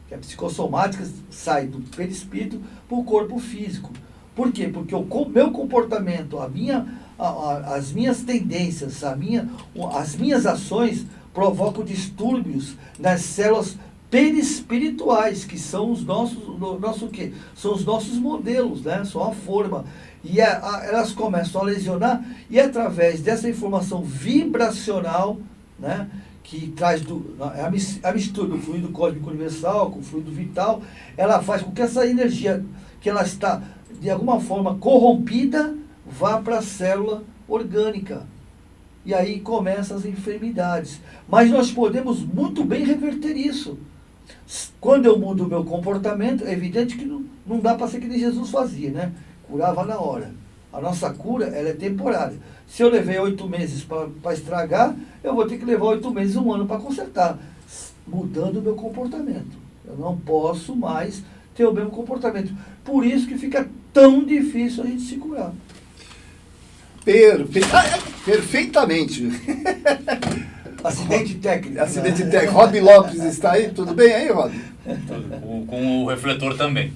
Speaker 2: Que as psicossomáticas saem do perispírito para o corpo físico. Por quê? Porque o meu comportamento, as minhas tendências, as minhas ações provocam distúrbios nas células perispirituais, que são os nossos quê? São os nossos modelos, né? São a forma. E elas começam a lesionar, e através dessa informação vibracional, né? Que traz a mistura do fluido cósmico universal com o fluido vital, ela faz com que essa energia, que ela está de alguma forma corrompida, vá para a célula orgânica. E aí começam as enfermidades. Mas nós podemos muito bem reverter isso. Quando eu mudo o meu comportamento, é evidente que não dá para ser que nem Jesus fazia, né? Curava na hora. A nossa cura, ela é temporária. Se eu levei 8 meses para estragar, eu vou ter que levar 8 meses, 1 ano para consertar, mudando o meu comportamento. Eu não posso mais ter o mesmo comportamento. Por isso que fica tão difícil a gente se curar.
Speaker 1: Perfeitamente.
Speaker 2: Acidente técnico.
Speaker 1: Acidente técnico. Rob Lopes está aí? Tudo bem aí, Rob?
Speaker 8: Com o refletor também.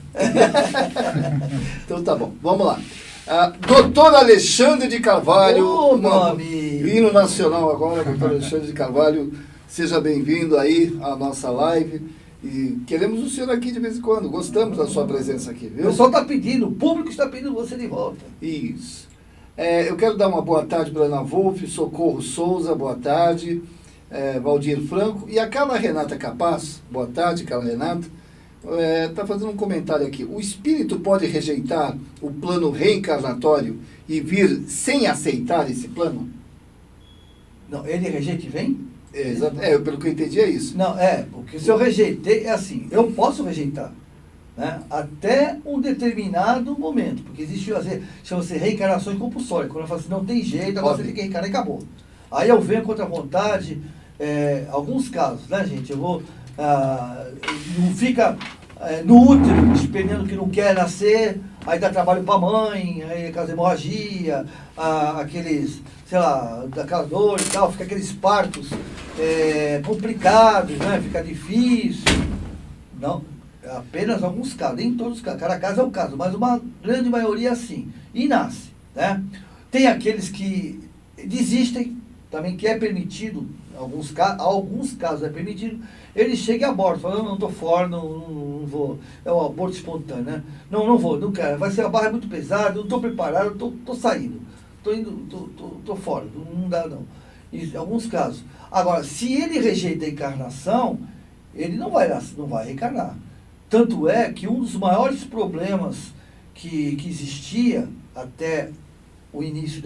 Speaker 1: Então tá bom, vamos lá. Doutor Alexandre de Carvalho,
Speaker 2: Ô, meu amigo.
Speaker 1: hino nacional agora, doutor Alexandre de Carvalho, seja bem-vindo aí à nossa live. E queremos o senhor aqui de vez em quando, gostamos da sua presença aqui,
Speaker 2: O
Speaker 1: viu?
Speaker 2: pessoal está pedindo, o público está pedindo você de volta.
Speaker 1: Isso. Eu quero dar uma boa tarde para Ana Wolff, Socorro Souza, boa tarde, Valdir Franco e a Carla Renata Capaz, boa tarde, Carla Renata, está fazendo um comentário aqui. O espírito pode rejeitar o plano reencarnatório e vir sem aceitar esse plano?
Speaker 2: Não, ele rejeita e vem?
Speaker 1: Pelo que eu entendi é isso.
Speaker 2: Não, porque se eu rejeitei, é assim, eu posso rejeitar, né, até um determinado momento, porque existe, chama-se reencarnações compulsórias, quando eu falo assim, não tem jeito, agora você tem que reencarnar e acabou. Aí eu venho contra a vontade, alguns casos, né, gente, eu vou, não fica no útero, esperando que não quer nascer, aí dá trabalho para a mãe, aí causa hemorragia, aqueles, sei lá, daquela dor e tal, fica aqueles partos complicados, né? Fica difícil. Não, apenas alguns casos, nem todos os casos, cada caso é um caso, mas uma grande maioria é assim, e nasce, né? Tem aqueles que desistem, também que é permitido, alguns casos é permitido, ele chega e aborta, fala, não estou fora, não vou, é um aborto espontâneo, né? Não vou, não quero, a barra é muito pesada, não estou preparado, estou saindo, estou fora, não dá não. Em alguns casos. Agora, se ele rejeita a encarnação, ele não vai reencarnar. Tanto é que um dos maiores problemas que existia até o início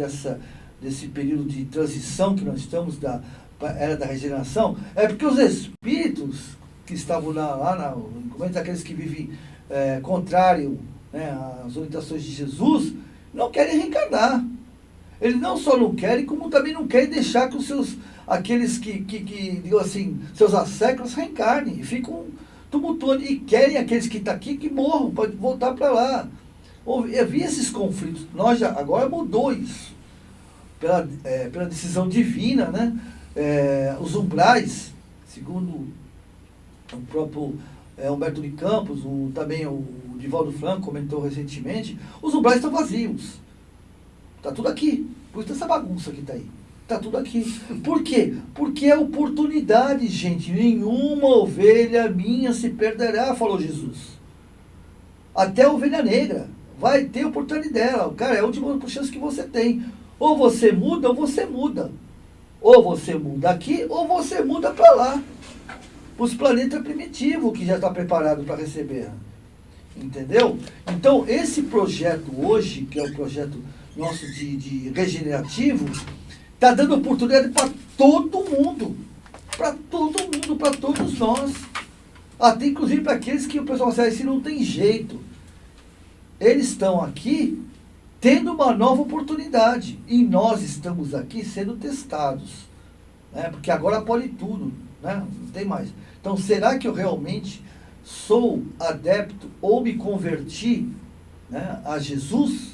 Speaker 2: desse período de transição que nós estamos da era da regeneração, é porque os espíritos que estavam aqueles que vivem contrário, né, às orientações de Jesus, não querem reencarnar. Eles não só não querem, como também não querem deixar que aqueles que digam assim, seus asseclas reencarnem e ficam tumultuando e querem aqueles que estão aqui que morram, pode voltar para lá. Havia esses conflitos. Agora mudou isso. Pela decisão divina, né? Os umbrais, segundo o próprio Humberto de Campos, também o Divaldo Franco comentou recentemente, os umbrais estão vazios. Está tudo aqui. Por isso essa bagunça que está aí. Está tudo aqui. Por quê? Porque é oportunidade, gente. Nenhuma ovelha minha se perderá, falou Jesus. Até a ovelha negra. Vai ter oportunidade dela. Cara, é a última chance que você tem. Ou você muda, ou você muda. Ou você muda aqui, ou você muda para lá. Para os planetas primitivos, que já está preparado para receber. Entendeu? Então, esse projeto hoje, que é o projeto nosso de regenerativo, está dando oportunidade para todo mundo. Para todo mundo, para todos nós. Até inclusive para aqueles que o pessoal fala assim, não tem jeito. Eles estão aqui tendo uma nova oportunidade. E nós estamos aqui sendo testados. Né? Porque agora pode tudo. Né? Não tem mais. Então, será que eu realmente sou adepto ou me converti, né, a Jesus,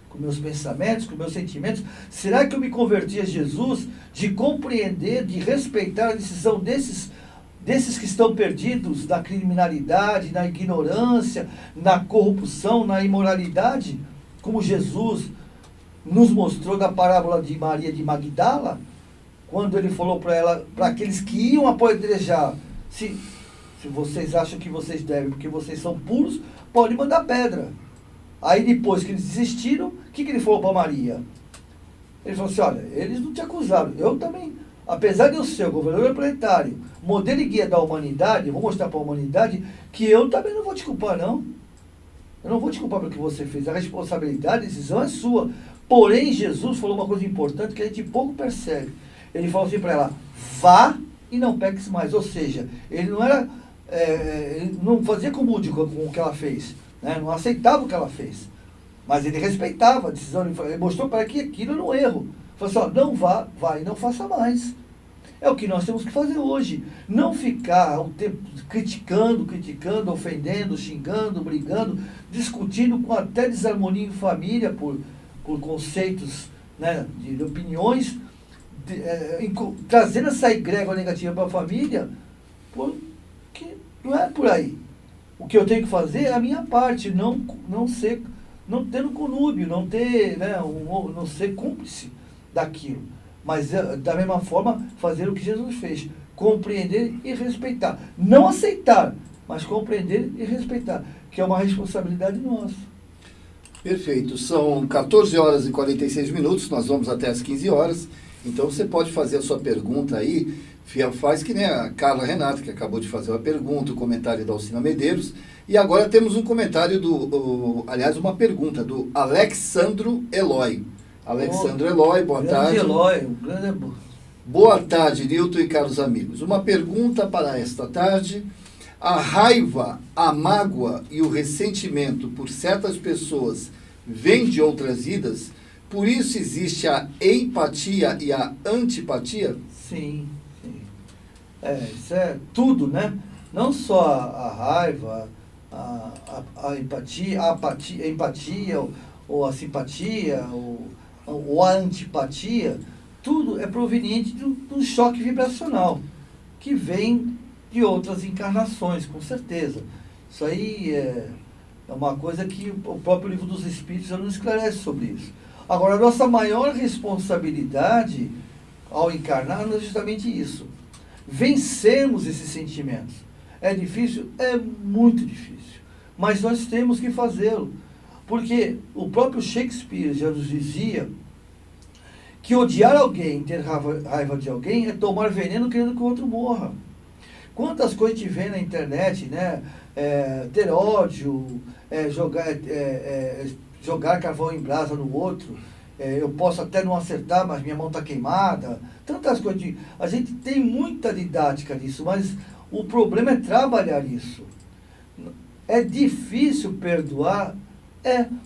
Speaker 2: com meus pensamentos, com meus sentimentos? Será que eu me converti a Jesus de compreender, de respeitar a decisão desses que estão perdidos na criminalidade, na ignorância, na corrupção, na imoralidade, como Jesus nos mostrou na parábola de Maria de Magdala, quando ele falou para ela, para aqueles que iam apedrejar, se vocês acham que vocês devem, porque vocês são puros, pode mandar pedra. Aí depois que eles desistiram, o que ele falou para Maria? Ele falou assim, olha, eles não te acusaram, eu também, apesar de eu ser o governador planetário, modelo e guia da humanidade, eu vou mostrar para a humanidade que eu também não vou te culpar, não. Eu não vou te culpar pelo que você fez, a responsabilidade, a decisão é sua. Porém, Jesus falou uma coisa importante que a gente pouco percebe. Ele falou assim para ela, vá e não peques mais. Ou seja, ele não era, ele não fazia comúdio com o que ela fez, né? Não aceitava o que ela fez. Mas ele respeitava a decisão, ele mostrou para ela que aquilo era um erro. Falou assim, ó, não vá e não faça mais. É o que nós temos que fazer hoje. Não ficar o tempo criticando, ofendendo, xingando, brigando, discutindo com até desarmonia em família por conceitos né, de opiniões, trazendo essa egrégora negativa para a família, porque não é por aí. O que eu tenho que fazer é a minha parte, não ter no conúbio, não ter, né, não ser cúmplice daquilo. Mas, da mesma forma, fazer o que Jesus fez. Compreender e respeitar. Não aceitar, mas compreender e respeitar, que é uma responsabilidade nossa.
Speaker 1: Perfeito. São 14 horas e 46 minutos, nós vamos até as 15 horas. Então, você pode fazer a sua pergunta aí, faz que nem a Carla Renata, que acabou de fazer uma pergunta, o comentário da Alcina Medeiros. E agora temos um comentário aliás, uma pergunta do Alexandro Eloy. Alexandro Eloy, boa tarde.
Speaker 2: Eloy, um grande...
Speaker 1: Boa tarde, Nilton e caros amigos. Uma pergunta para esta tarde. A raiva, a mágoa e o ressentimento por certas pessoas vêm de outras vidas? Por isso existe a empatia e a antipatia?
Speaker 2: Sim, sim. Isso é tudo, né? Não só a raiva, a empatia, a empatia ou a simpatia ou a antipatia, tudo é proveniente de um choque vibracional que vem de outras encarnações, com certeza. Isso aí é uma coisa que o próprio Livro dos Espíritos já nos esclarece sobre isso. Agora, a nossa maior responsabilidade ao encarnar é justamente isso. Vencermos esses sentimentos. É difícil? É muito difícil. Mas nós temos que fazê-lo. Porque o próprio Shakespeare já nos dizia que odiar alguém, ter raiva de alguém, é tomar veneno querendo que o outro morra. Quantas coisas a gente vê na internet, né? Ter ódio, jogar carvão em brasa no outro, eu posso até não acertar, mas minha mão está queimada. Tantas coisas. A gente tem muita didática disso, mas o problema é trabalhar isso. É difícil perdoar?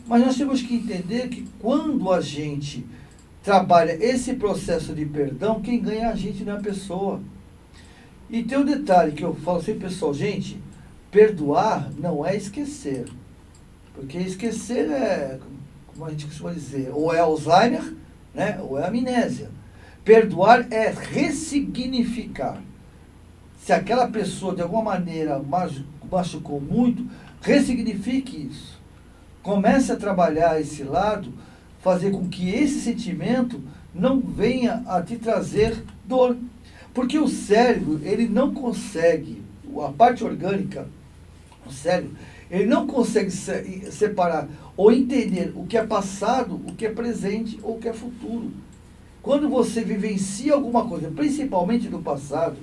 Speaker 2: Mas nós temos que entender que quando a gente trabalha esse processo de perdão, quem ganha é a gente, não é a pessoa. E tem um detalhe que eu falo sempre, pessoal, gente, perdoar não é esquecer. Porque esquecer é, como a gente costuma dizer, ou é Alzheimer, né, ou é amnésia. Perdoar é ressignificar. Se aquela pessoa de alguma maneira machucou muito, ressignifique isso. Comece a trabalhar esse lado, fazer com que esse sentimento não venha a te trazer dor. Porque o cérebro, ele não consegue, a parte orgânica, o cérebro, ele não consegue separar ou entender o que é passado, o que é presente ou o que é futuro. Quando você vivencia alguma coisa, principalmente do passado,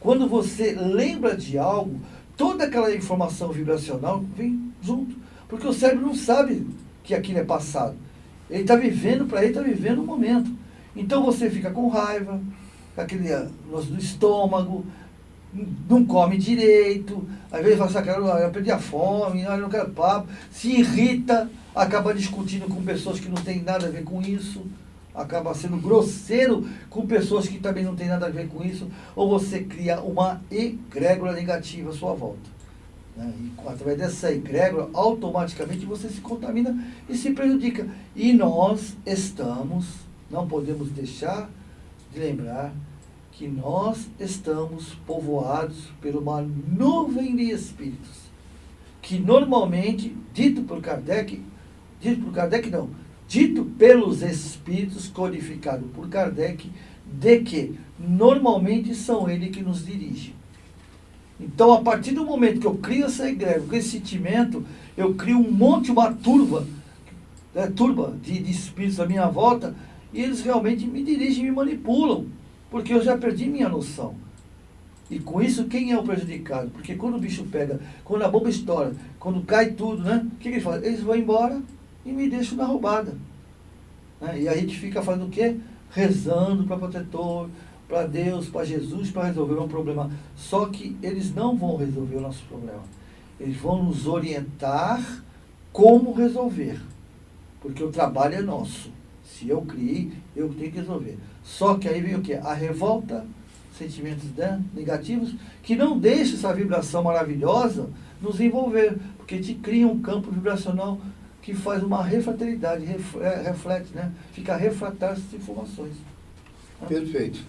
Speaker 2: quando você lembra de algo, toda aquela informação vibracional vem junto. Porque o cérebro não sabe que aquilo é passado. Ele está vivendo, para ele está vivendo o momento. Então você fica com raiva, com aquele nosso do estômago, não come direito, às vezes fala assim, eu perdi a fome, eu não quero papo, se irrita, acaba discutindo com pessoas que não têm nada a ver com isso, acaba sendo grosseiro com pessoas que também não têm nada a ver com isso, ou você cria uma egrégora negativa à sua volta. E através dessa egrégora, automaticamente você se contamina e se prejudica. E nós não podemos deixar de lembrar que nós estamos povoados por uma nuvem de espíritos, que normalmente, dito pelos espíritos, codificado por Kardec, de que normalmente são eles que nos dirigem. Então, a partir do momento que eu crio essa egrégora, com esse sentimento, eu crio uma turba de espíritos à minha volta, e eles realmente me dirigem, me manipulam, porque eu já perdi minha noção. E com isso, quem é o prejudicado? Porque quando o bicho pega, quando a bomba estoura, quando cai tudo, né? O que eles fazem? Eles vão embora e me deixam na roubada. E a gente fica fazendo o quê? Rezando para protetor, para Deus, para Jesus, para resolver um problema. Só que eles não vão resolver o nosso problema. Eles vão nos orientar como resolver. Porque o trabalho é nosso. Se eu criei, eu tenho que resolver. Só que aí vem o quê? A revolta, sentimentos negativos, que não deixa essa vibração maravilhosa nos envolver. Porque te cria um campo vibracional que faz uma refraternidade, reflete, né? Fica a refratar essas informações. Né?
Speaker 1: Perfeito.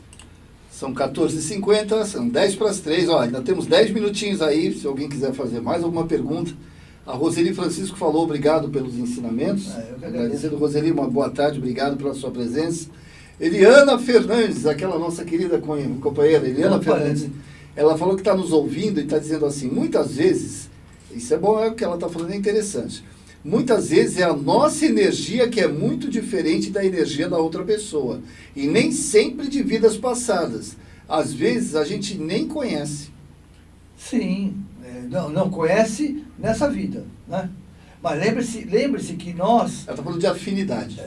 Speaker 1: São 14h50, são 10 para as 3. Ó, ainda temos 10 minutinhos aí, se alguém quiser fazer mais alguma pergunta. A Roseli Francisco falou, obrigado pelos ensinamentos.
Speaker 2: Eu que agradeço.
Speaker 1: Agradecendo, Roseli, uma boa tarde, obrigado pela sua presença. Eliana Fernandes, aquela nossa querida companheira, Eliana Fernandes, ela falou que está nos ouvindo e está dizendo assim, muitas vezes, isso é bom, é o que ela está falando, é interessante. Muitas vezes é a nossa energia que é muito diferente da energia da outra pessoa. E nem sempre de vidas passadas. Às vezes a gente nem conhece.
Speaker 2: Sim, não conhece nessa vida, né? Mas lembre-se que nós...
Speaker 1: Ela está falando de afinidade.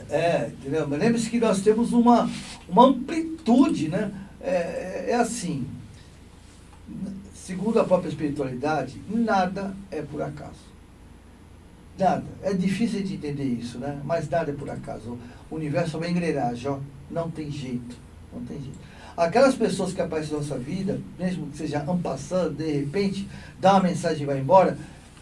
Speaker 2: Entendeu? Mas lembre-se que nós temos uma amplitude, né? É assim, segundo a própria espiritualidade, nada é por acaso. Nada. É difícil de entender isso, né? Mas nada é por acaso. O universo é uma engrenagem, ó. Não tem jeito. Não tem jeito. Aquelas pessoas que aparecem na nossa vida, mesmo que seja en passant, de repente, dá uma mensagem e vai embora,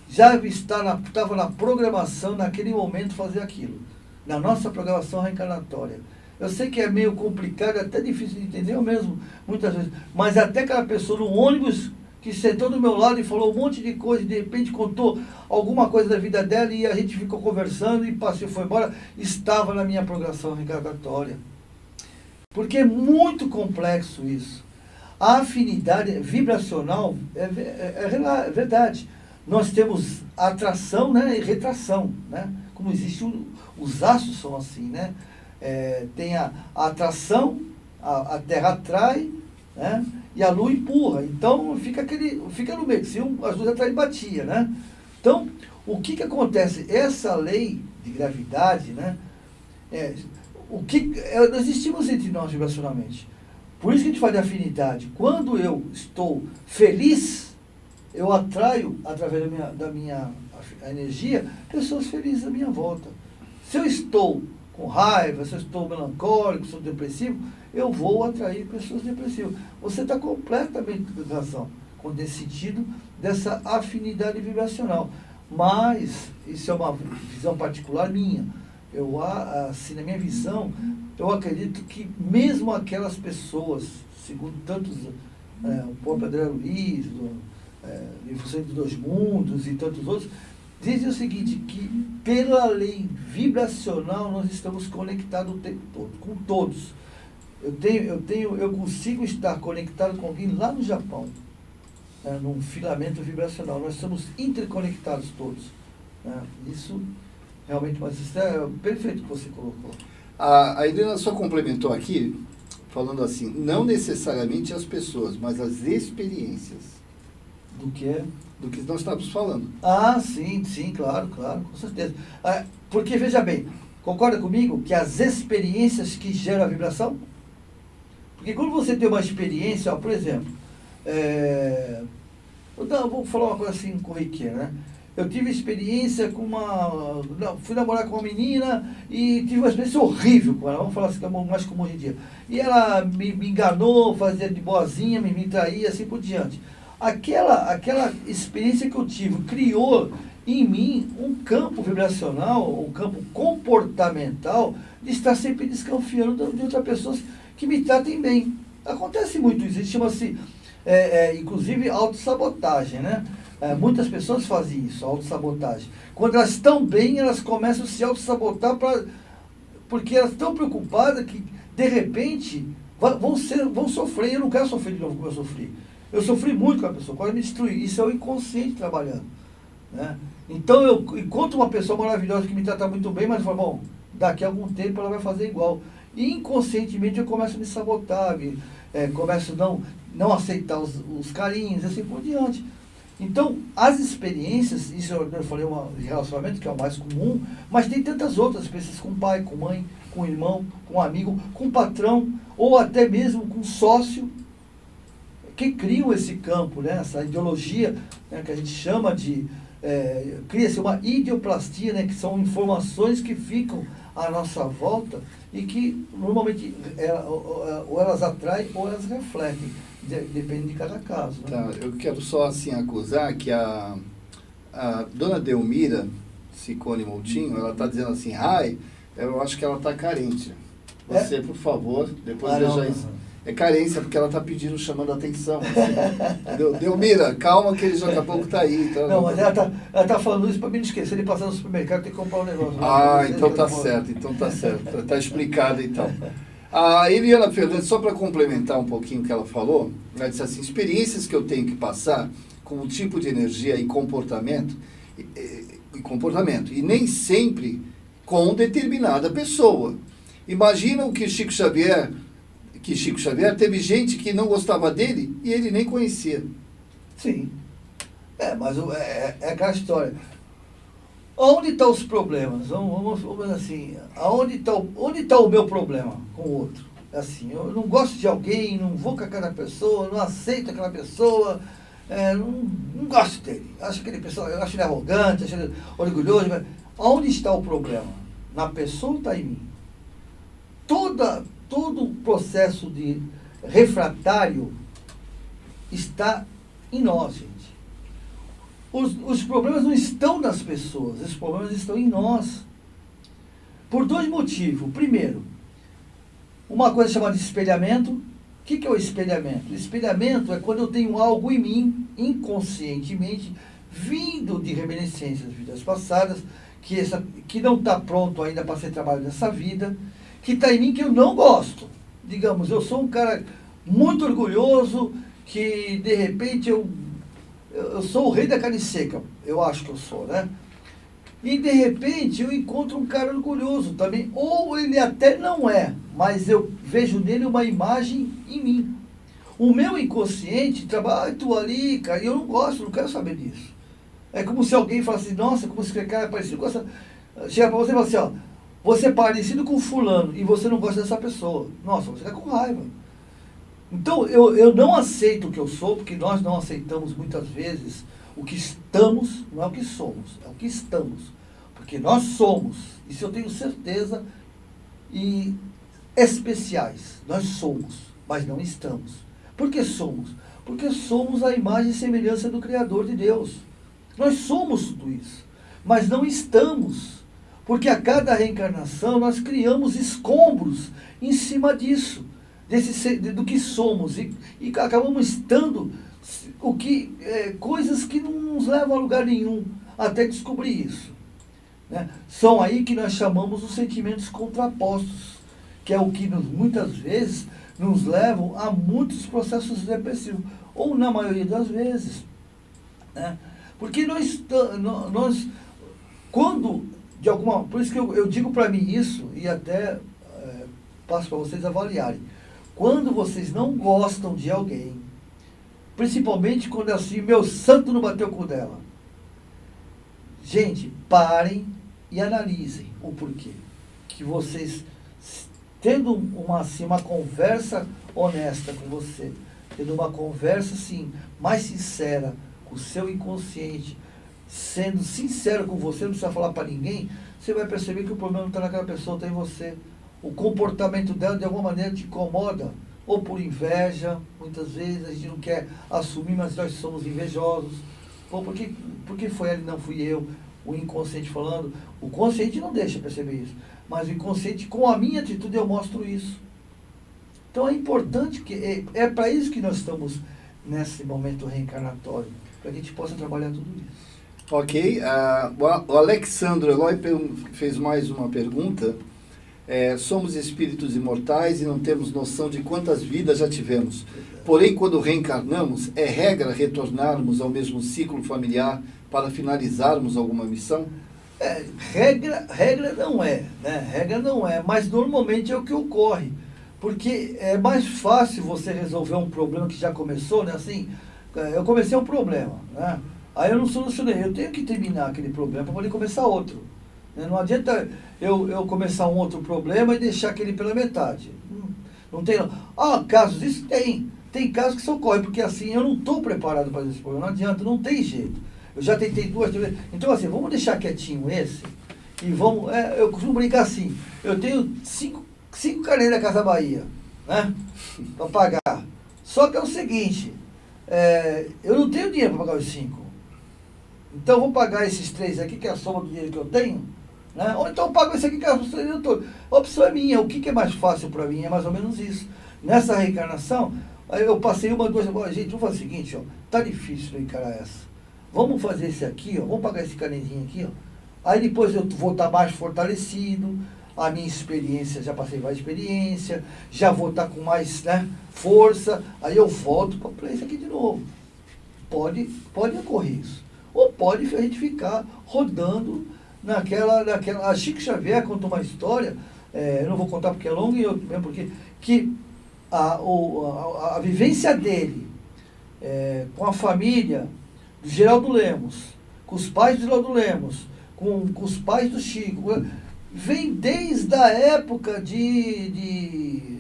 Speaker 2: já estava na programação, naquele momento, fazer aquilo. Na nossa programação reencarnatória. Eu sei que é meio complicado, é até difícil de entender, eu mesmo, muitas vezes. Mas até aquela pessoa no ônibus que sentou do meu lado e falou um monte de coisa, e de repente contou alguma coisa da vida dela e a gente ficou conversando e passou e foi embora, estava na minha programação reencarnatória. Porque é muito complexo isso. A afinidade vibracional é verdade. Nós temos atração, né, e retração, né? Como existe os astros são assim, né? Tem a atração, a Terra atrai, né? E a Lua empurra. Então fica no meio, se as duas atraem, batia, né? Então, o que acontece? Essa lei de gravidade, né? Nós existimos entre nós vibracionalmente. Por isso que a gente fala de afinidade. Quando eu estou feliz, eu atraio, através da minha energia, pessoas felizes à minha volta. Se eu estou com raiva, se eu estou melancólico, se eu estou depressivo, eu vou atrair pessoas depressivas. Você está completamente com razão, nesse sentido dessa afinidade vibracional. Mas, isso é uma visão particular minha. Assim, na minha visão, eu acredito que mesmo aquelas pessoas, segundo tantos, o próprio André Luiz, em função dos dois mundos e tantos outros, dizem o seguinte, que pela lei vibracional nós estamos conectados o tempo todo, com todos. Eu consigo estar conectado com alguém lá no Japão, num filamento vibracional. Nós estamos interconectados todos. Isso realmente, mas isso é perfeito que você colocou.
Speaker 1: A Helena só complementou aqui, falando assim, não necessariamente as pessoas, mas as experiências.
Speaker 2: Do que?
Speaker 1: Do que nós estávamos falando.
Speaker 2: Ah, sim, claro, com certeza. Porque, veja bem, concorda comigo que as experiências que geram a vibração? Porque quando você tem uma experiência, por exemplo, vou falar uma coisa assim corriqueira, né? Eu tive experiência fui namorar com uma menina e tive uma experiência horrível com ela, vamos falar assim, que é mais comum hoje em dia. E ela me enganou, fazia de boazinha, me traía, assim por diante. Aquela experiência que eu tive criou em mim um campo vibracional, um campo comportamental de estar sempre desconfiando de outras pessoas que me tratem bem. Acontece muito isso, chama-se, inclusive, autossabotagem, né? Muitas pessoas fazem isso, autossabotagem. Quando elas estão bem, elas começam a se autossabotar porque elas estão preocupadas que, de repente, vão sofrer. Eu não quero sofrer de novo como eu sofri. Eu sofri muito com a pessoa, quase me destruí. Isso é o inconsciente trabalhando, né? Então, eu encontro uma pessoa maravilhosa que me trata muito bem, mas eu falo, bom, daqui a algum tempo ela vai fazer igual. E inconscientemente eu começo a me sabotar, começo a não aceitar os carinhos, assim por diante. Então, as experiências, isso eu falei de relacionamento, que é o mais comum, mas tem tantas outras experiências com pai, com mãe, com irmão, com amigo, com patrão, ou até mesmo com sócio, que criam esse campo, né? Essa ideologia, né, que a gente chama de... cria-se uma ideoplastia, né, que são informações que ficam à nossa volta e que normalmente ou elas atraem ou elas refletem. Depende de cada caso. Né?
Speaker 1: Tá, eu quero só assim acusar que a dona Delmira Cicone Moutinho, ela está dizendo assim, ai, eu acho que ela está carente. Você, por favor, depois veja isso. É carência, porque ela está pedindo, chamando a atenção. Assim. Delmira, calma que ele já daqui a pouco está aí. Então,
Speaker 2: não, mas ela tá falando isso para mim não esquecer de passar no supermercado, tem que comprar um negócio.
Speaker 1: Então tá certo. Está explicado, então. A Eliana Fernandes, só para complementar um pouquinho o que ela falou, ela disse assim, experiências que eu tenho que passar com um tipo de energia e comportamento, e nem sempre com determinada pessoa. Imagina o que Chico Xavier teve gente que não gostava dele e ele nem conhecia.
Speaker 2: Sim. Mas é aquela história. Onde estão os problemas? Vamos assim, onde está o meu problema com o outro? Assim, eu não gosto de alguém, não vou com aquela pessoa, não aceito aquela pessoa, não gosto dele. Acho aquele pessoa, eu acho ele arrogante, acho ele orgulhoso. Mas onde está o problema? Na pessoa ou está em mim? Todo o processo de refratário está em nós, gente. Os problemas não estão nas pessoas, os problemas estão em nós. Por dois motivos. Primeiro, uma coisa chamada de espelhamento. O que é o espelhamento? O espelhamento é quando eu tenho algo em mim, inconscientemente, vindo de reminiscências de vidas passadas, que não está pronto ainda para ser trabalhado nessa vida, que está em mim que eu não gosto. Digamos, eu sou um cara muito orgulhoso, que de repente eu sou o rei da carne seca, eu acho que eu sou, né? E de repente eu encontro um cara orgulhoso também, ou ele até não é, mas eu vejo nele uma imagem em mim. O meu inconsciente trabalha, tu ali, cara, e eu não gosto, não quero saber disso. É como se alguém falasse, nossa, como esse cara é parecido com essa... Chega pra você e fala assim, ó, você é parecido com fulano e você não gosta dessa pessoa. Nossa, você está com raiva. Então, eu não aceito o que eu sou, porque nós não aceitamos muitas vezes o que estamos, não é o que somos, é o que estamos. Porque nós somos, isso eu tenho certeza, e especiais. Nós somos, mas não estamos. Por que somos? Porque somos a imagem e semelhança do Criador de Deus. Nós somos tudo isso, mas não estamos. Porque a cada reencarnação nós criamos escombros em cima disso. Do que somos e acabamos estando coisas que não nos levam a lugar nenhum até descobrir isso, né? São aí que nós chamamos os sentimentos contrapostos, que é o que muitas vezes nos levam a muitos processos depressivos, ou na maioria das vezes, né? Porque nós quando de alguma, por isso que eu digo para mim isso e até passo para vocês avaliarem. Quando vocês não gostam de alguém, principalmente quando é assim, meu santo não bateu com o dela. Gente, parem e analisem o porquê. Que vocês, tendo uma conversa honesta com você, tendo uma conversa assim, mais sincera com o seu inconsciente, sendo sincero com você, não precisa falar para ninguém, você vai perceber que o problema não está naquela pessoa, está em você. O comportamento dela, de alguma maneira, te incomoda, ou por inveja, muitas vezes a gente não quer assumir, mas nós somos invejosos. Ou porque foi ela e não fui eu, o inconsciente falando. O consciente não deixa perceber isso, mas o inconsciente, com a minha atitude, eu mostro isso. Então é importante, que é para isso que nós estamos nesse momento reencarnatório, para que a gente possa trabalhar tudo isso.
Speaker 1: Ok, o Alexandre Eloy fez mais uma pergunta. Somos espíritos imortais e não temos noção de quantas vidas já tivemos. Porém, quando reencarnamos, é regra retornarmos ao mesmo ciclo familiar para finalizarmos alguma missão?
Speaker 2: Regra não é, né? Regra não é, mas normalmente é o que ocorre. Porque é mais fácil você resolver um problema que já começou, né? Assim, eu comecei um problema, né? Aí eu não solucionei, eu tenho que terminar aquele problema para poder começar outro. Não adianta eu começar um outro problema e deixar aquele pela metade. Não tem não. Casos, isso tem. Tem casos que socorrem, porque assim, eu não estou preparado para esse problema. Não adianta, não tem jeito. Eu já tentei 2 vezes. Então assim, vamos deixar quietinho esse e vamos... eu costumo brincar assim, eu tenho 5 carnês da Casa Bahia, né? Para pagar. Só que é o seguinte, eu não tenho dinheiro para pagar os 5. Então eu vou pagar esses 3 aqui, que é a soma do dinheiro que eu tenho, né? Ou então eu pago esse aqui, que é a soma do dinheiro todo. A opção é minha. O que é mais fácil para mim? É mais ou menos isso. Nessa reencarnação, aí eu passei uma coisa, gente, vamos fazer o seguinte, ó, tá difícil eu encarar essa. Vamos fazer esse aqui, ó, vamos pagar esse canezinho aqui, ó. Aí depois eu vou estar mais fortalecido, a minha experiência, já passei mais experiência, já vou estar com mais, né, força, aí eu volto para isso aqui de novo. Pode ocorrer isso. Ou pode a gente ficar rodando naquela a Chico Xavier contou uma história, eu não vou contar porque é longo, mesmo porque que a vivência dele com a família do Geraldo Lemos, com os pais do Geraldo Lemos, com os pais do Chico, vem desde a época de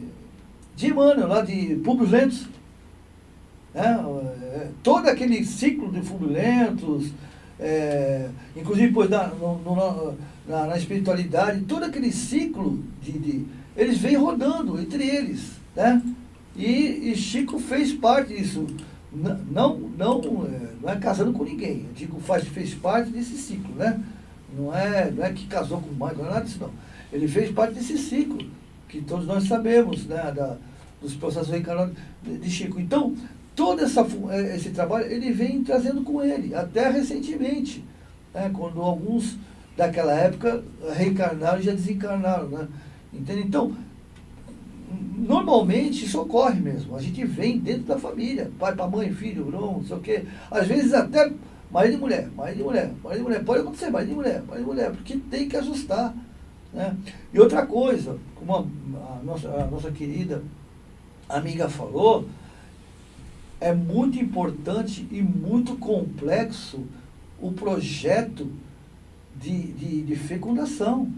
Speaker 2: Emmanuel, lá de Públio Lentos. Todo aquele ciclo de Públio Lentos, inclusive depois na espiritualidade, todo aquele ciclo eles vêm rodando entre eles, né? E Chico fez parte disso. Não é casando com ninguém, eu digo, fez parte desse ciclo, né? Não é que casou com mãe, não é nada disso, não. Ele fez parte desse ciclo, que todos nós sabemos, né? Dos processos reencarnados de Chico. Então, todo esse trabalho, ele vem trazendo com ele, até recentemente, né? Quando alguns daquela época reencarnaram e já desencarnaram, né? Entende? Então, normalmente isso ocorre mesmo. A gente vem dentro da família, pai para mãe, filho, não sei o quê. Às vezes até marido e mulher. Pode acontecer, marido e mulher, porque tem que ajustar, né? E outra coisa, como a nossa querida amiga falou, é muito importante e muito complexo o projeto de fecundação,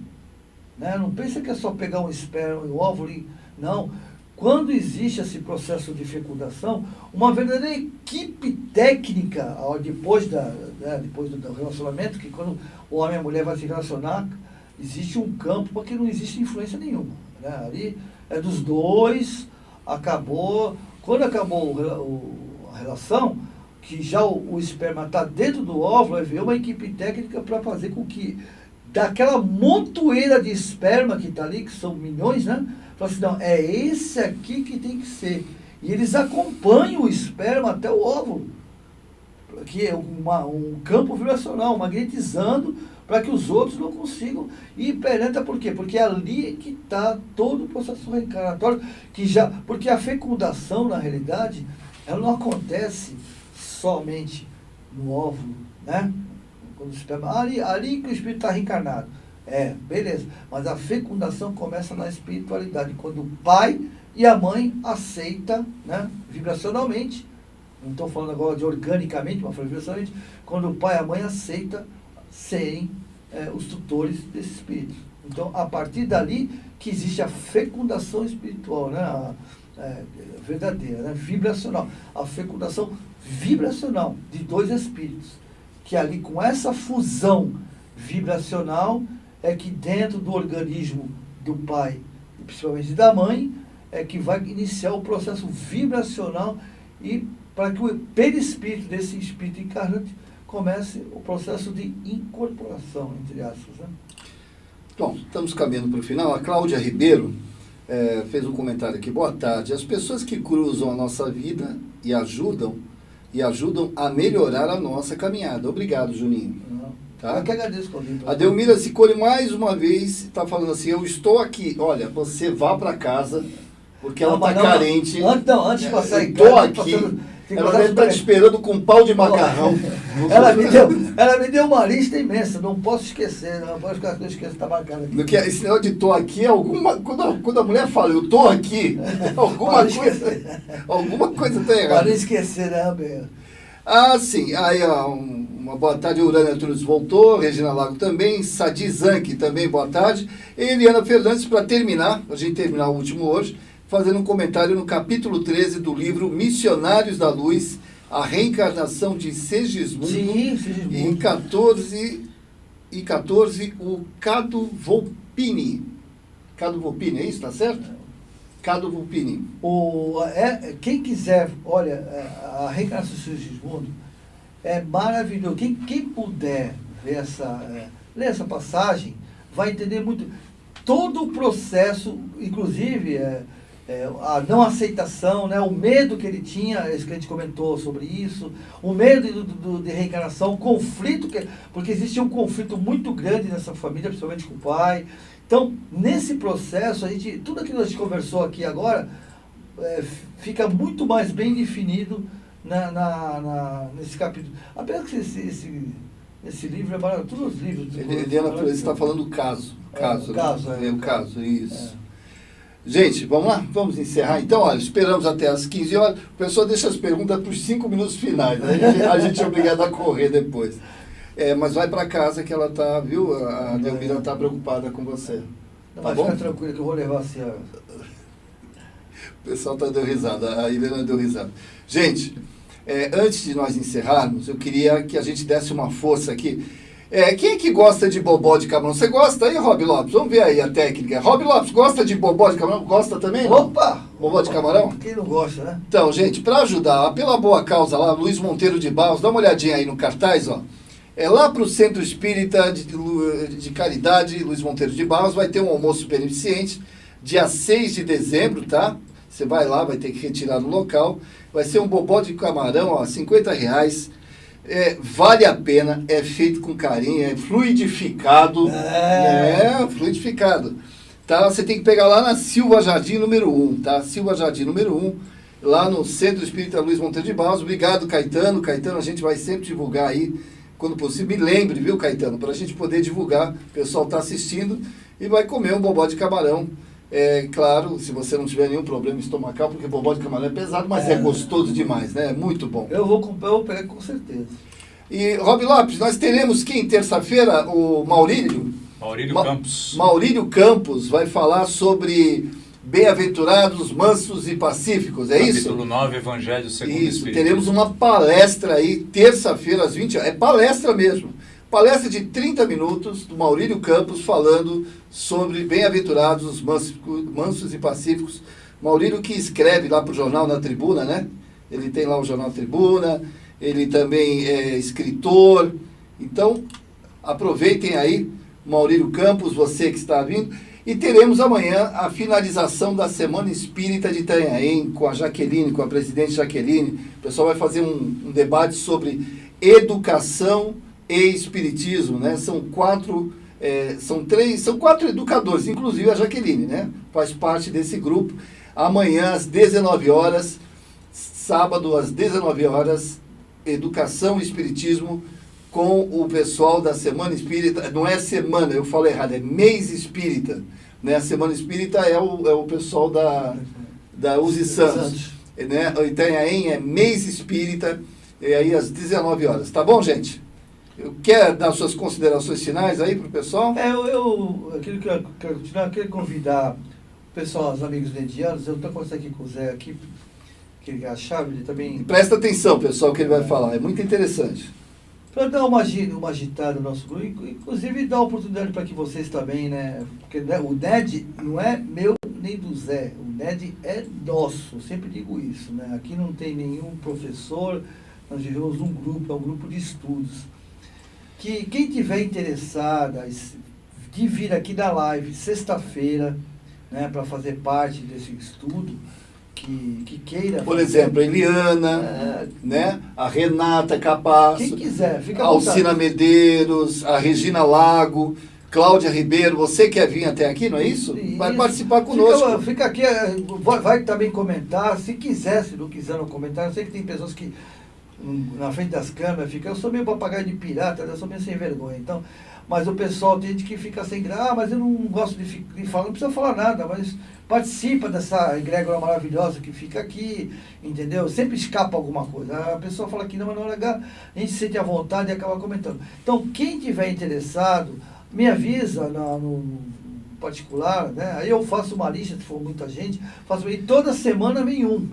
Speaker 2: né? Não pensa que é só pegar um esperma, um óvulo e... Não. Quando existe esse processo de fecundação, uma verdadeira equipe técnica, depois do relacionamento, que quando o homem e a mulher vão se relacionar, existe um campo para que não existe influência nenhuma, né? Ali é dos dois, acabou. Quando acabou a relação, que já o esperma está dentro do óvulo, vai ver uma equipe técnica para fazer com que daquela montoeira de esperma que está ali, que são milhões, né? Fala assim, não, é esse aqui que tem que ser. E eles acompanham o esperma até o óvulo, que é um campo vibracional, magnetizando, para que os outros não consigam. E penetra por quê? Porque é ali que está todo o processo reencarnatório, porque a fecundação, na realidade, ela não acontece somente no óvulo, né? Quando o esperma, ali que o espírito está reencarnado. Beleza. Mas a fecundação começa na espiritualidade, quando o pai e a mãe aceitam, né, vibracionalmente, não estou falando agora de organicamente, mas vibracionalmente, quando o pai e a mãe aceitam serem os tutores desse espírito. Então, a partir dali que existe a fecundação espiritual, né, verdadeira, né, vibracional. A fecundação vibracional de dois espíritos, que ali com essa fusão vibracional é que dentro do organismo do pai, e principalmente da mãe, é que vai iniciar o processo vibracional e para que o perispírito desse espírito encarnante comece o processo de incorporação, entre aspas, né?
Speaker 1: Bom, estamos caminhando para o final. A Cláudia Ribeiro fez um comentário aqui. Boa tarde. As pessoas que cruzam a nossa vida e ajudam a melhorar a nossa caminhada. Obrigado, Juninho. Tá?
Speaker 2: Eu que agradeço o convite.
Speaker 1: A Delmira Sicoli, mais uma vez, está falando assim, eu estou aqui. Olha, você vá para casa, porque ela está carente.
Speaker 2: Antes de passar em
Speaker 1: casa...
Speaker 2: Eu
Speaker 1: estou aqui. Ela deve estar te esperando com um pau de macarrão.
Speaker 2: Ela me deu uma lista imensa, não posso esquecer, não posso ficar que eu esqueço, está marcado aqui.
Speaker 1: Esse negócio de tô aqui, quando a mulher fala, eu tô aqui, alguma coisa está errada.
Speaker 2: Para não esquecer, né, Abel?
Speaker 1: Ah, sim. Aí, uma boa tarde, Urânia Antunes voltou, Regina Lago também, Sadi Zanck também, boa tarde. E Eliana Fernandes, para terminar, a gente terminar o último hoje, fazendo um comentário no capítulo 13 do livro Missionários da Luz, a reencarnação de Segismundo.
Speaker 2: Sim, Segismundo.
Speaker 1: Em 14, o Cado Volpini. Cado Volpini, é isso? Tá certo? Cado Volpini.
Speaker 2: Quem quiser, olha, a reencarnação de Segismundo É maravilhoso. Quem puder ver ler essa passagem, vai entender muito todo o processo, inclusive a não aceitação, né, o medo que ele tinha, isso que a gente comentou sobre isso, o medo de reencarnação, o conflito, porque existia um conflito muito grande nessa família, principalmente com o pai. Então, nesse processo, tudo aquilo que a gente conversou aqui agora, fica muito mais bem definido nesse capítulo. Apenas que esse livro é maravilhoso, todos os livros.
Speaker 1: Eliana, você está falando do caso.
Speaker 2: O caso,
Speaker 1: isso. Gente, vamos lá? Vamos encerrar então? Olha, esperamos até às 15 horas. O pessoal deixa as perguntas para os 5 minutos finais, né? A gente é obrigado a correr depois. Mas vai para casa que ela tá, viu? A Delmira está preocupada com você.
Speaker 2: Não,
Speaker 1: tá
Speaker 2: mas
Speaker 1: bom?
Speaker 2: fica tranquilo que eu vou levar a senhora.
Speaker 1: O pessoal deu risada, a Helena deu risada. Gente, antes de nós encerrarmos, eu queria que a gente desse uma força aqui. Quem é que gosta de bobó de camarão? Você gosta aí, Rob Lopes? Vamos ver aí a técnica. Rob Lopes, gosta de bobó de camarão? Gosta também?
Speaker 2: Opa!
Speaker 1: Bobó de camarão?
Speaker 2: Quem não gosta, né?
Speaker 1: Então, gente, para ajudar, pela boa causa lá, Luiz Monteiro de Barros, dá uma olhadinha aí no cartaz, ó. Lá para o Centro Espírita de Caridade, Luiz Monteiro de Barros, vai ter um almoço beneficente, dia 6 de dezembro, tá? Você vai lá, vai ter que retirar no local. Vai ser um bobó de camarão, ó, R$50. Vale a pena, é feito com carinho, é fluidificado. Fluidificado. Tá? Você tem que pegar lá na Silva Jardim número 1, tá? Silva Jardim número 1, lá no Centro Espírita Luiz Monteiro de Barros. Obrigado, Caetano. Caetano, a gente vai sempre divulgar aí, quando possível. Me lembre, viu, Caetano, para a gente poder divulgar. O pessoal está assistindo e vai comer um bobó de camarão. Claro, se você não tiver nenhum problema estomacal, porque bobó de camarão é pesado, mas é gostoso demais, né? É muito bom.
Speaker 2: Eu vou pegar com certeza.
Speaker 1: E, Rob Lopes, nós teremos quem terça-feira? O Maurílio
Speaker 8: Campos.
Speaker 1: Maurílio Campos vai falar sobre bem-aventurados, mansos e pacíficos, é isso?
Speaker 8: Capítulo 9, Evangelho segundo o
Speaker 1: Isso,
Speaker 8: Espiritismo.
Speaker 1: teremos uma palestra aí, terça-feira às 20 horas. É palestra mesmo. Palestra de 30 minutos do Maurílio Campos falando sobre bem-aventurados, mansos e pacíficos. Maurílio que escreve lá para o jornal Na Tribuna, né? Ele tem lá o jornal Tribuna, ele também é escritor. Então, aproveitem aí, Maurílio Campos, você que está vindo. E teremos amanhã a finalização da Semana Espírita de Itanhaém, com a Jaqueline, com a presidente Jaqueline. O pessoal vai fazer um debate sobre educação e espiritismo, né? São quatro educadores, inclusive a Jaqueline, né? Faz parte desse grupo. Amanhã às 19 horas, sábado às 19 horas, educação e espiritismo com o pessoal da Semana Espírita. Não é semana, eu falo errado, é mês espírita, né? A Semana Espírita é o pessoal da Uzi Santos, né? O Itanhaém é mês espírita, e aí às 19 horas, tá bom, gente? Quer dar suas considerações finais aí para o pessoal?
Speaker 2: Aquilo que eu quero continuar, eu quero convidar o pessoal, os amigos nedianos. Eu estou conversando aqui com o Zé, aqui, que é a chave, ele também...
Speaker 1: Presta atenção, pessoal, que ele vai falar, é muito interessante.
Speaker 2: Para dar uma agitada no nosso grupo, inclusive dar oportunidade para que vocês também, né? Porque o NED não é meu nem do Zé, o NED é nosso, eu sempre digo isso, né? Aqui não tem nenhum professor, nós vivemos um grupo, é um grupo de estudos. Que quem tiver interessada de vir aqui da live sexta-feira, né, para fazer parte desse estudo, que queira...
Speaker 1: Por exemplo, a Eliana, né, a Renata Capasso,
Speaker 2: quem quiser, fica
Speaker 1: a
Speaker 2: à vontade.
Speaker 1: Alcina Medeiros, a Regina Lago, Cláudia Ribeiro. Você quer vir até aqui, não é isso? Vai participar conosco.
Speaker 2: Fica aqui, vai também comentar, se quiser, se não quiser não comentar. Eu sei que tem pessoas que na frente das câmeras ficam, eu sou meio papagaio de pirata, eu sou meio sem vergonha, então, mas o pessoal tem gente que fica sem graça, mas eu não gosto de falar, não precisa falar nada, mas participa dessa egrégora maravilhosa que fica aqui, entendeu? Sempre escapa alguma coisa, a pessoa fala que não, mas na hora a gente se sente à vontade e acaba comentando. Então, quem tiver interessado, me avisa no particular, né? Aí eu faço uma lista, se for muita gente, e toda semana vem um.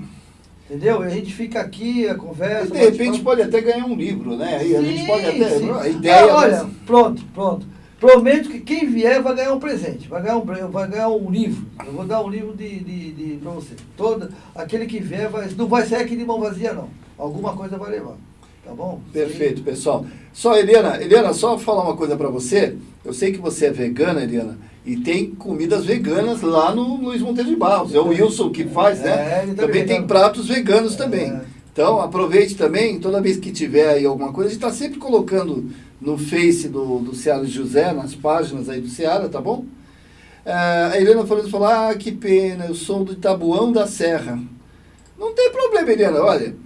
Speaker 2: Entendeu? E a gente fica aqui, a conversa...
Speaker 1: E de repente pode até ganhar um livro, né? Aí a gente pode até...
Speaker 2: Sim.
Speaker 1: A ideia...
Speaker 2: Olha, pronto. Prometo que quem vier vai ganhar um presente, vai ganhar um livro. Eu vou dar um livro para você. Aquele que vier não vai sair aqui de mão vazia, não. Alguma coisa vai levar. Tá bom?
Speaker 1: Perfeito, pessoal. Só, Eliana, só falar uma coisa para você. Eu sei que você é vegana, Eliana, e tem comidas veganas lá no Luiz Monteiro de Barros. É o Wilson que faz, né?
Speaker 2: Ele
Speaker 1: Também tem pratos veganos também. Então, aproveite também, toda vez que tiver aí alguma coisa, a gente está sempre colocando no Face do Seara de José, nas páginas aí do Seara, tá bom? A Eliana falou, que pena, eu sou do Itabuão da Serra. Não tem problema, Eliana, olha.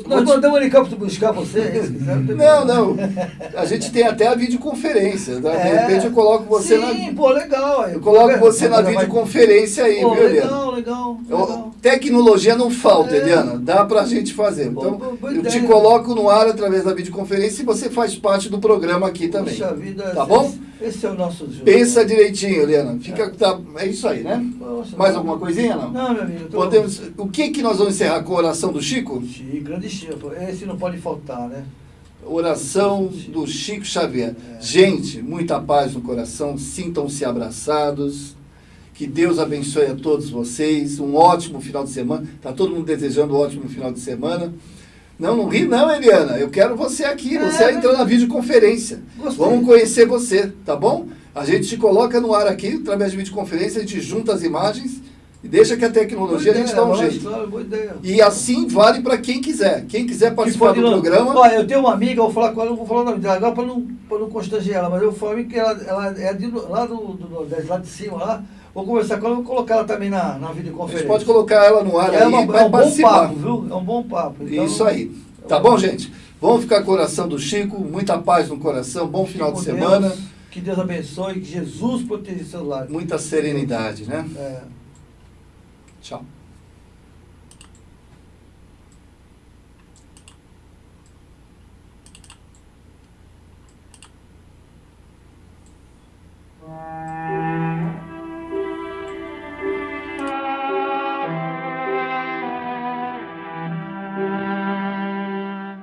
Speaker 2: Nós mandamos o helicóptero buscar você.
Speaker 1: Não. A gente tem até a videoconferência. Tá? De repente eu coloco você
Speaker 2: legal.
Speaker 1: Eu coloco você na videoconferência aí, viu, Eliana?
Speaker 2: Legal.
Speaker 1: Tecnologia não falta, Eliana. Dá pra gente fazer. Então, eu te coloco no ar através da videoconferência e você faz parte do programa aqui também.
Speaker 2: Puxa vida,
Speaker 1: tá bom?
Speaker 2: Esse é o nosso jogo.
Speaker 1: Pensa direitinho, Eliana. É isso aí, né?
Speaker 2: Poxa,
Speaker 1: mais alguma coisinha, não?
Speaker 2: Não, meu amigo.
Speaker 1: O que nós vamos encerrar com a oração do Chico?
Speaker 2: Grande Chico. Esse não pode faltar, né?
Speaker 1: Oração do Chico Xavier. Gente, muita paz no coração. Sintam-se abraçados. Que Deus abençoe a todos vocês. Um ótimo final de semana. Está todo mundo desejando um ótimo final de semana. Não ri não, Eliana. Eu quero você aqui. Você vai entrar na videoconferência.
Speaker 2: Gostei.
Speaker 1: Vamos conhecer você, tá bom? A gente te coloca no ar aqui, através de videoconferência, a gente junta as imagens e deixa que a tecnologia a gente dá um jeito.
Speaker 2: Claro, boa ideia.
Speaker 1: E assim vale para quem quiser. Quem quiser participar do programa...
Speaker 2: Olha, eu tenho uma amiga, eu vou falar com ela, não vou falar o nome dela agora para não constranger ela, mas eu falo que ela é lá do Nordeste, lá de cima, lá. Vou conversar com ela, vou colocar ela também na videoconferência.
Speaker 1: A gente pode colocar ela no ar aí,
Speaker 2: é um bom
Speaker 1: participar.
Speaker 2: Papo, viu? É um bom papo. Então,
Speaker 1: isso aí. Tá bom, gente? Vamos ficar com o coração do Chico, muita paz no coração, bom final de semana.
Speaker 2: Que Deus abençoe, que Jesus proteja seus lares.
Speaker 1: Muita serenidade, né? Tchau.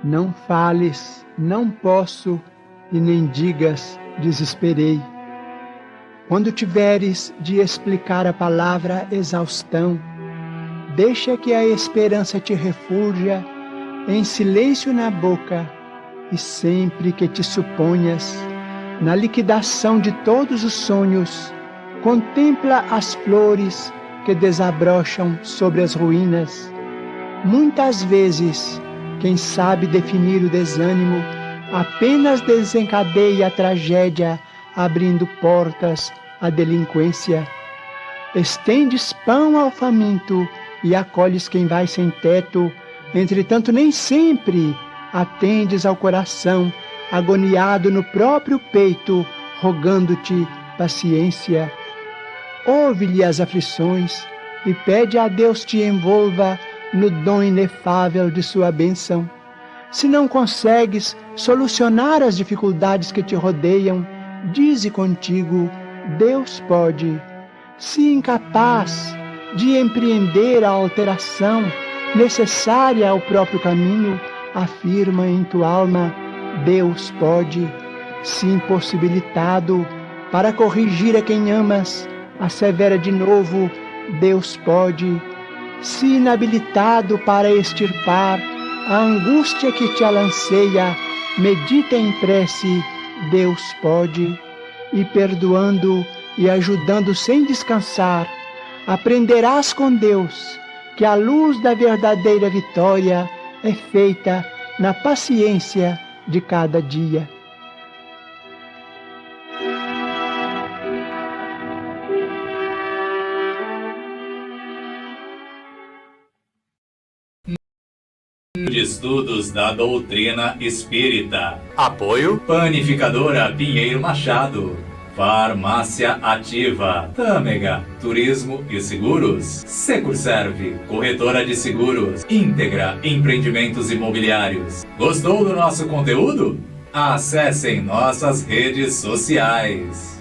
Speaker 9: Não fales, não posso, e nem digas, desesperei. Quando tiveres de explicar a palavra exaustão, deixa que a esperança te refulja em silêncio na boca, e sempre que te suponhas na liquidação de todos os sonhos, contempla as flores que desabrocham sobre as ruínas. Muitas vezes, quem sabe definir o desânimo apenas desencadeia a tragédia, abrindo portas à delinquência. Estendes pão ao faminto e acolhes quem vai sem teto, entretanto nem sempre atendes ao coração agoniado no próprio peito, rogando-te paciência. Ouve-lhe as aflições e pede a Deus te envolva no dom inefável de sua bênção. Se não consegues solucionar as dificuldades que te rodeiam, dize contigo, Deus pode. Se incapaz de empreender a alteração necessária ao próprio caminho, afirma em tua alma, Deus pode. Se impossibilitado para corrigir a quem amas, assevera de novo, Deus pode. Se inabilitado para extirpar a angústia que te alanceia, medita em prece, Deus pode. E perdoando e ajudando sem descansar, aprenderás com Deus que a luz da verdadeira vitória é feita na paciência de cada dia.
Speaker 8: De Estudos da Doutrina Espírita.
Speaker 10: Apoio
Speaker 8: Panificadora Pinheiro Machado. Farmácia Ativa. Tâmega Turismo e Seguros. Securserve Corretora de Seguros. Íntegra Empreendimentos Imobiliários. Gostou do nosso conteúdo? Acessem nossas redes sociais.